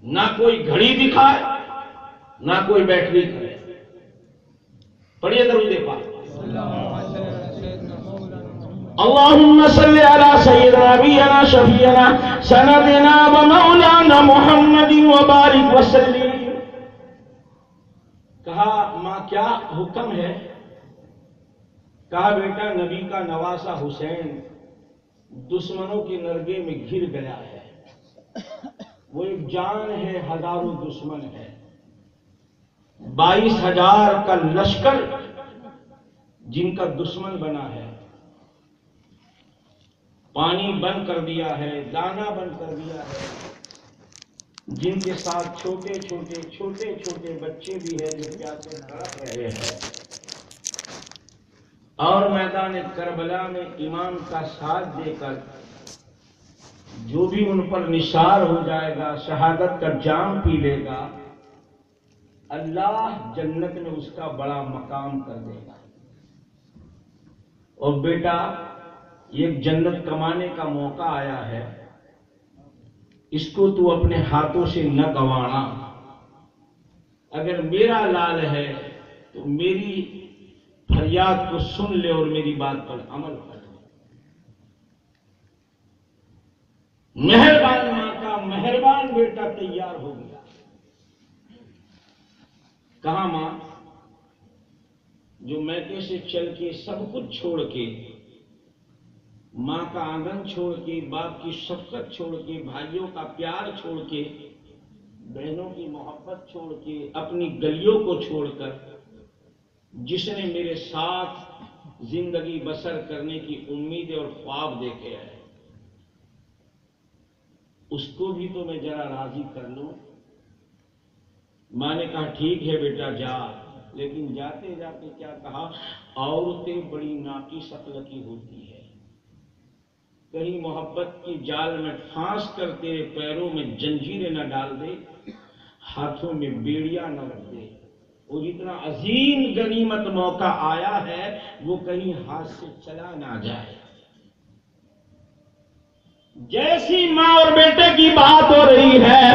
نہ کوئی گھڑی دکھائے نہ کوئی بیٹری کرے۔ پڑھیے درود پاک، اللہم صلی علی سیدنا نبینا شفیعنا سندنا و مولانا محمد و بارک وسلم۔ کہا ماں کیا حکم ہے؟ کہا بیٹا نبی کا نواسا حسین دشمنوں کے نرگے میں گر گیا ہے، وہ ایک جان ہے، ہزاروں دشمن ہے، 22,000 کا لشکر جن کا دشمن بنا ہے، پانی بند کر دیا ہے، دانا بند کر دیا ہے، جن کے ساتھ چھوٹے چھوٹے بچے بھی ہیں جو پیاسے تڑپ رہے ہیں، اور میدان کربلا میں امام کا ساتھ دے کر جو بھی ان پر نثار ہو جائے گا، شہادت کا جام پی لے گا، اللہ جنت میں اس کا بڑا مقام کر دے گا۔ اور بیٹا یہ جنت کمانے کا موقع آیا ہے، اس کو تو اپنے ہاتھوں سے نہ گنوانا۔ اگر میرا لال ہے تو میری فریاد کو سن لے اور میری بات پر عمل کر لے۔ مہربان ماں کا مہربان بیٹا تیار ہو گیا۔ کہاں ماں جو میکے سے چل کے سب کچھ چھوڑ کے، ماں کا آنگن چھوڑ کے، باپ کی شفقت چھوڑ کے، بھائیوں کا پیار چھوڑ کے، بہنوں کی محبت چھوڑ کے، اپنی گلیوں کو چھوڑ کر، جس نے میرے ساتھ زندگی بسر کرنے کی امید اور خواب دیکھے ہیں، اس کو بھی تو میں ذرا راضی کر لوں۔ ماں نے کہا ٹھیک ہے بیٹا جا، لیکن جاتے جاتے کیا کہا، عورتیں بڑی ناقص عقل کی ہوتی ہے، کہیں محبت کی جال میں پھانس کر تیرے پیروں میں جنجیریں نہ ڈال دے، ہاتھوں میں بیڑیاں نہ رکھ دے، اور اتنا عظیم غنیمت موقع آیا ہے وہ کہیں ہاتھ سے چلا نہ جائے۔ جیسی ماں اور بیٹے کی بات ہو رہی ہے،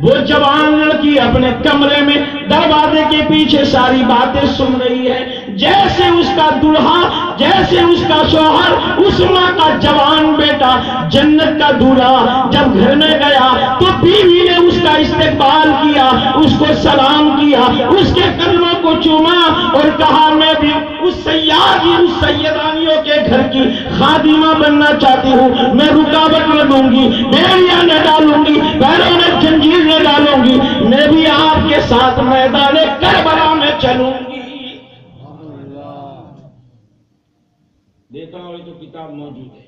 وہ جوان لڑکی اپنے کمرے میں دروازے کے پیچھے ساری باتیں سن رہی ہے۔ جیسے اس کا دلہا، جیسے اس کا شوہر، اس ماں کا جوان بیٹا جنت کا دولہا جب گھر میں گیا تو بیوی نے اس کا استقبال کیا، اس کو سلام کیا، اس کے قدموں کو چوما اور کہا میں بھی اس سیادی، اس سیدانیوں کے گھر کی خادمہ بننا چاہتی ہوں، میں رکاوٹ نہ دوں گی، بیڑیاں نہ ڈالوں گی، پیروں میں زنجیر نہ ڈالوں گی، میں بھی آپ کے ساتھ میدان کربلا میں چلوں گی۔ دیکھا ہوئی تو کتاب موجود ہے۔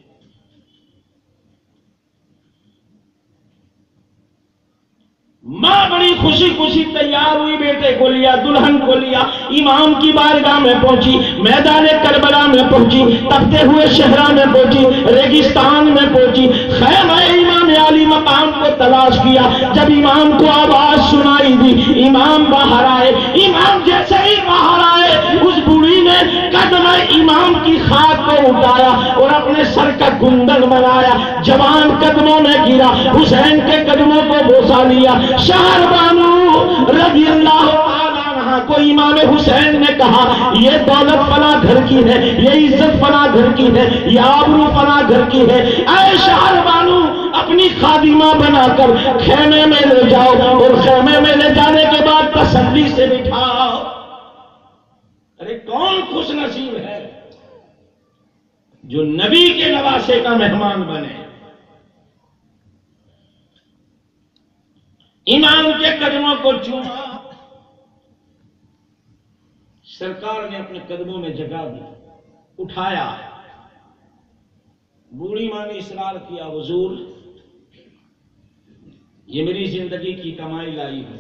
ماں بڑی خوشی خوشی تیار ہوئی، بیٹے کو لیا، دلہن کو لیا، امام کی بارگاہ میں پہنچی، میدان کربلا میں پہنچی، تپتے ہوئے صحرا میں پہنچی، ریگستان میں پہنچی، خیمہ امام علی مقام کو تلاش کیا۔ جب امام کو آواز سنائی دی، امام باہر آئے۔ امام جیسے ہی باہر آئے، اس بوڑھی نے قدم امام کی خاک کو اٹھایا اور اپنے سر کا گنبد بنایا، جوان قدموں میں گرا، حسین کے قدموں کو بوسا لیا۔ شہر بانو رضی اللہ تعالیٰ عنہ کو امام حسین نے کہا یہ دولت فلاں گھر کی ہے، یہ عزت فلاں گھر کی ہے، یہ آبرو فلاں گھر کی ہے، اے شہر بانو اپنی خادمہ بنا کر خیمے میں لے جاؤ اور خیمے میں لے جانے کے بعد تسلی سے بٹھاؤ۔ ارے کون خوش نصیب ہے جو نبی کے نواسے کا مہمان بنے۔ امام کے قدموں کو چوما، سرکار نے اپنے قدموں میں جگہ دی، اٹھایا۔ بوڑھی ماں نے اصرار کیا حضور یہ میری زندگی کی کمائی لائی ہے،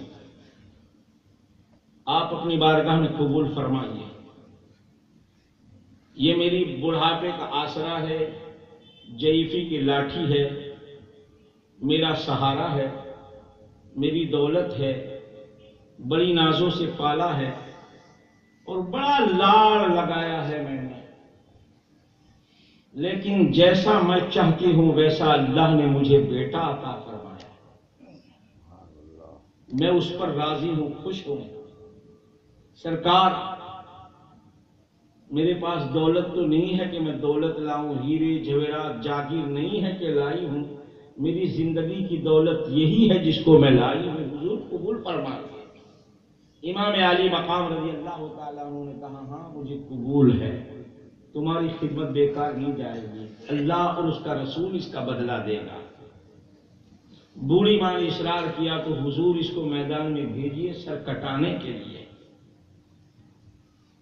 آپ اپنی بارگاہ میں قبول فرمائیے، یہ میری بڑھاپے کا آسرا ہے، ضعیفی کی لاٹھی ہے، میرا سہارا ہے، میری دولت ہے، بڑی نازوں سے پالا ہے اور بڑا لاڑ لگایا ہے میں نے، لیکن جیسا میں چاہتی ہوں ویسا اللہ نے مجھے بیٹا عطا فرمایا، میں اس پر راضی ہوں، خوش ہوں۔ سرکار میرے پاس دولت تو نہیں ہے کہ میں دولت لاؤں، ہیرے جواہرات جاگیر نہیں ہے کہ لائی ہوں، میری زندگی کی دولت یہی ہے جس کو میں لائی ہوں، حضور قبول فرمائیے۔ امام علی مقام رضی اللہ تعالیٰ عنہ نے کہا ہاں مجھے قبول ہے، تمہاری خدمت بیکار نہیں جائے گی، اللہ اور اس کا رسول اس کا بدلہ دے گا۔ بوڑھی ماں نے اصرار کیا تو حضور اس کو میدان میں بھیجیے سر کٹانے کے لیے۔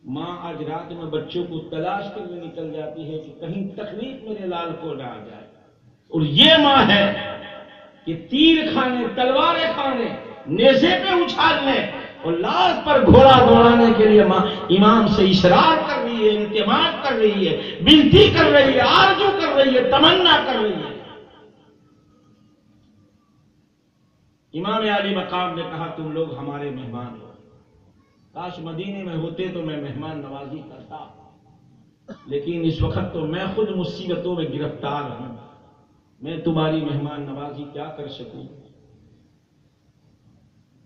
ماں آج رات میں بچوں کو تلاش کرنے نکل جاتی ہے کہ کہیں تکلیف میرے لال کو نہ آ جائے، اور یہ ماں ہے کہ تیر کھانے، تلواریں کھانے، نیزے پہ اچھالنے اور لال پر گھوڑا دوڑانے کے لیے ماں امام سے اصرار کر رہی ہے، التماس کر رہی ہے، بنتی کر رہی ہے، آرزو کر رہی ہے، تمنا کر رہی ہے۔ امام علی مقام نے کہا تم لوگ ہمارے مہمان ہو، کاش مدینے میں ہوتے تو میں مہمان نوازی کرتا، لیکن اس وقت تو میں خود مصیبتوں میں گرفتار ہوں، میں تمہاری مہمان نوازی کیا کر سکوں؟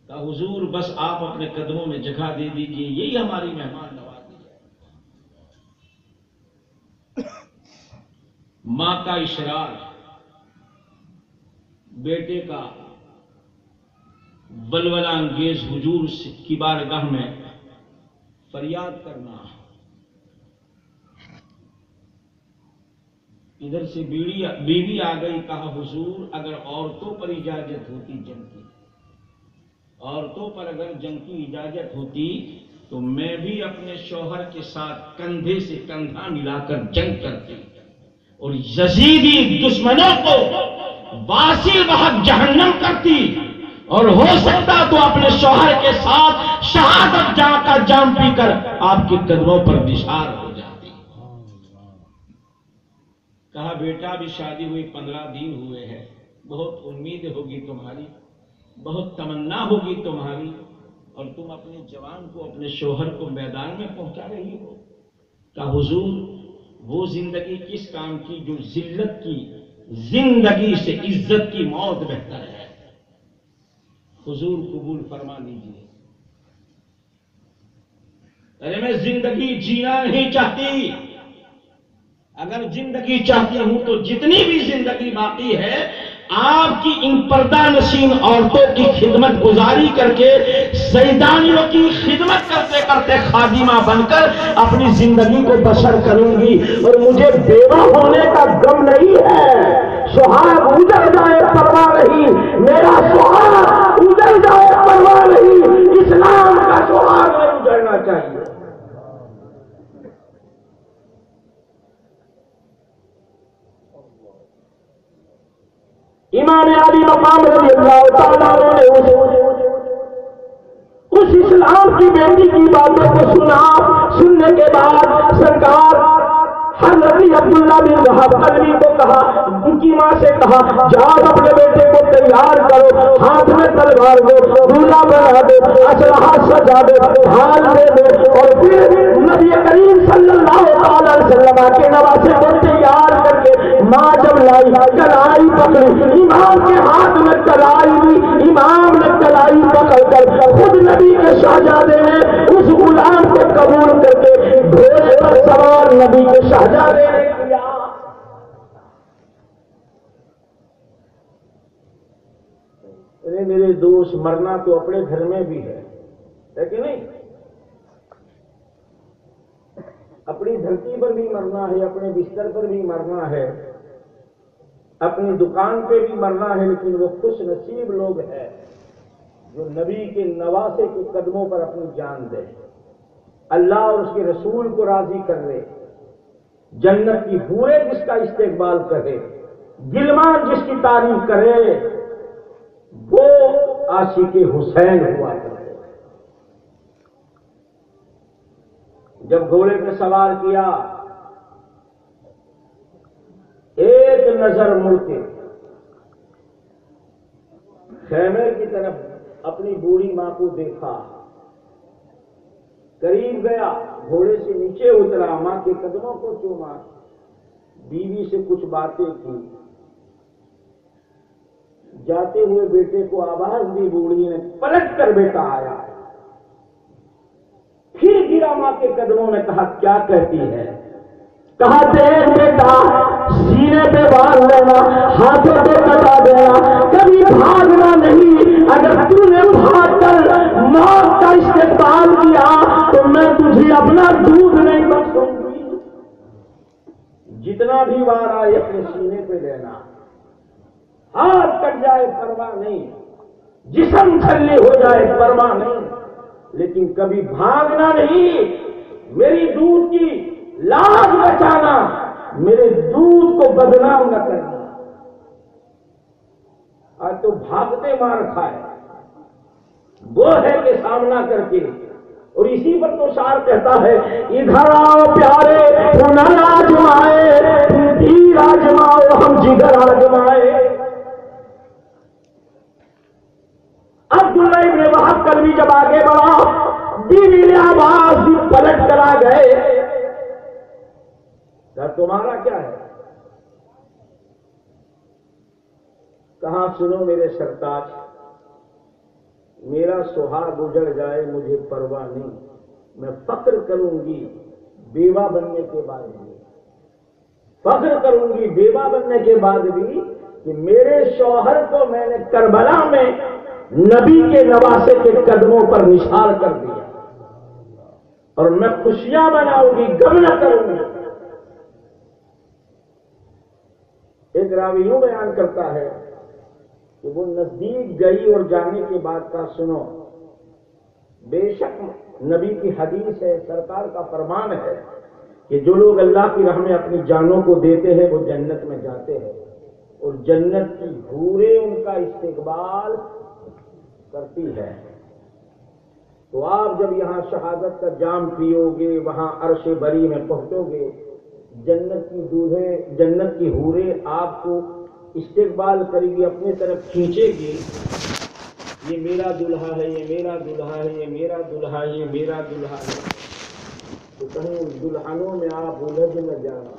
کہا حضور بس آپ اپنے قدموں میں جگہ دے دیجئے، یہی ہماری مہمان نوازی ہے۔ ماں کا اشرار، بیٹے کا ولولہ انگیز حضور کی بارگاہ میں فریاد کرنا، ادھر سے بیوی آ گئی، کہا حضور اگر عورتوں پر اجازت ہوتی جنگ کی، عورتوں پر اگر جنگ کی اجازت ہوتی تو میں بھی اپنے شوہر کے ساتھ کندھے سے کندھا ملا کر جنگ کرتی اور یزیدی دشمنوں کو واصل بحق جہنم کرتی، اور ہو سکتا تو اپنے شوہر کے ساتھ شہادت جا کا جام پی کر آپ کے قدموں پر نثار ہو جاتی۔ کہا بیٹا بھی شادی ہوئی 15 دن ہوئے ہیں، بہت امید ہوگی تمہاری، بہت تمنا ہوگی تمہاری، اور تم اپنے جوان کو، اپنے شوہر کو میدان میں پہنچا رہی ہو۔ کہا حضور وہ زندگی کس کام کی جو ذلت کی زندگی سے عزت کی موت بہتر ہے، حضور قبول فرما لیجیے۔ ارے میں زندگی جینا نہیں چاہتی، اگر زندگی چاہتی ہوں تو جتنی بھی زندگی باقی ہے آپ کی ان پردہ نشین عورتوں کی خدمت گزاری کر کے، سیدانیوں کی خدمت کرتے کرتے خادمہ بن کر اپنی زندگی کو بسر کروں گی، اور مجھے بیوہ ہونے کا غم نہیں ہے۔ سہاگ اجڑ جائے پرواہ نہیں، میرا سہاگ اجڑ جائے پرواہ نہیں، اسلام کا سہاگ نہیں اجڑنا چاہیے۔ امام علی مقام رضی اللہ تعالیٰ نے اس اسلام کی بیٹی کی باتوں کو سنا، سننے کے بعد سرکار حضرت عبداللہ بن وہب علوی کو کہا، ان کی ماں سے کہا جاؤ اپنے بیٹے کو تیار کرو، ہاتھ میں تلوار دو، دولہا بنا دو، اسلحہ سجا دو، ڈھال دے دو، اور پھر نبی کریم صلی اللہ علیہ وسلم کے نواسے کو تیار کر کے ماں جب لائی، کلائی پکڑی، امام کے ہاتھ میں کلائی دی، امام نے کلائی پکڑ کر خود نبی کے شہزادے نے اس غلام کو قبول کر کے گھوڑے پر سوار نبی کے شہزادے نے کیا۔ ارے میرے دوست، مرنا تو اپنے گھر میں بھی ہے کہ نہیں؟ اپنی دھرتی پر بھی مرنا ہے، اپنے بستر پر بھی مرنا ہے، اپنی دکان پہ بھی مرنا ہے، لیکن وہ خوش نصیب لوگ ہیں جو نبی کے نواسے کے قدموں پر اپنی جان دے، اللہ اور اس کے رسول کو راضی کر لے، جنت کی حوریں جس کا استقبال کرے، غلمان جس کی تعریف کرے، وہ عاشق حسین ہوا کرے۔ جب گھوڑے پہ سوار کیا، ایک نظر مڑ کے خیمے کی طرف اپنی بوڑھی ماں کو دیکھا، قریب گیا، گھوڑے سے نیچے اترا، ماں کے قدموں کو چوما، بیوی سے کچھ باتیں کی، جاتے ہوئے بیٹے کو آواز دی، بوڑھی نے پلٹ کر بیٹا آیا، پھر گرا ماں کے قدموں میں، کہا کیا کہتی ہے؟ کہا دیکھ بیٹا، سینے پہ باندھ لینا، ہاتھوں پہ کٹا دینا، کبھی بھاگنا نہیں، اگر تو نے بھاگ کر موت کا استقبال کیا تو میں تجھے اپنا دودھ نہیں بخشوں گی۔ جتنا بھی وار آئے اپنے سینے پہ لینا، ہاتھ کٹ جائے پرواہ نہیں، جسم چھلنی ہو جائے پرواہ نہیں، لیکن کبھی بھاگنا نہیں، میری دودھ کی لاج بچانا، میرے دودھ کو بدنام نہ کرنا۔ آج تو بھاگتے مار کھائے، وہ ہے کہ سامنا کر کے، اور اسی پر تو شعر کہتا ہے ادھر آؤ پیارے ہنر آزمائے، تیر آزماؤ ہم جگر آزمائے۔ عبداللہ ابن وہب کلبی جب آگے بڑھا، بیوی نے آواز دی، پلٹ کر آ گئے، تمہارا کیا ہے؟ کہاں سنو میرے سرتاج، میرا سہاگ اجڑ جائے مجھے پرواہ نہیں، میں فخر کروں گی بیوہ بننے کے بعد بھی، فخر کروں گی بیوہ بننے کے بعد بھی کہ میرے شوہر کو میں نے کربلا میں نبی کے نواسے کے قدموں پر نثار کر دیا، اور میں خوشیاں مناؤں گی، غم نہ کروں گی۔ ایک راوی یوں بیان کرتا ہے کہ وہ نزدیک گئی اور جانے کے بعد کا سنو، بے شک نبی کی حدیث ہے، سرکار کا فرمان ہے کہ جو لوگ اللہ کی راہ میں اپنی جانوں کو دیتے ہیں وہ جنت میں جاتے ہیں، اور جنت کی حوریں ان کا استقبال کرتی ہے۔ تو آپ جب یہاں شہادت کا جام پیو گے، وہاں عرش بری میں پہنچو گے، جنت کی دولہے، جنت کی حوریں آپ کو استقبال کرے گی، اپنے طرف کھینچے گی، یہ میرا دلہا ہے، یہ میرا دلہا ہے، یہ میرا دلہا ہے، یہ میرا دلہا ہے۔ تو کہیں ان دلہنوں میں آپ الجھ نہ جانا،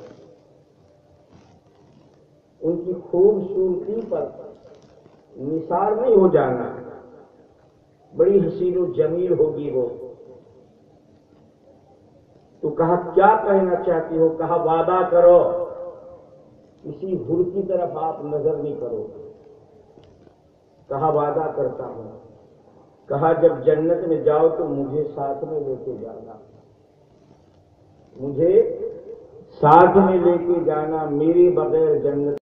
ان کی خوبصورتی پر نثار نہیں ہو جانا، بڑی حسین و جمیل ہوگی وہ، تو کہا کیا کہنا چاہتی ہو؟ کہا وعدہ کرو کسی حور کی طرف آپ نظر نہیں کرو. کہا وعدہ کرتا ہوں. کہا جب جنت میں جاؤ تو مجھے ساتھ میں لے کے جانا، مجھے ساتھ میں لے کے جانا، میرے بغیر جنت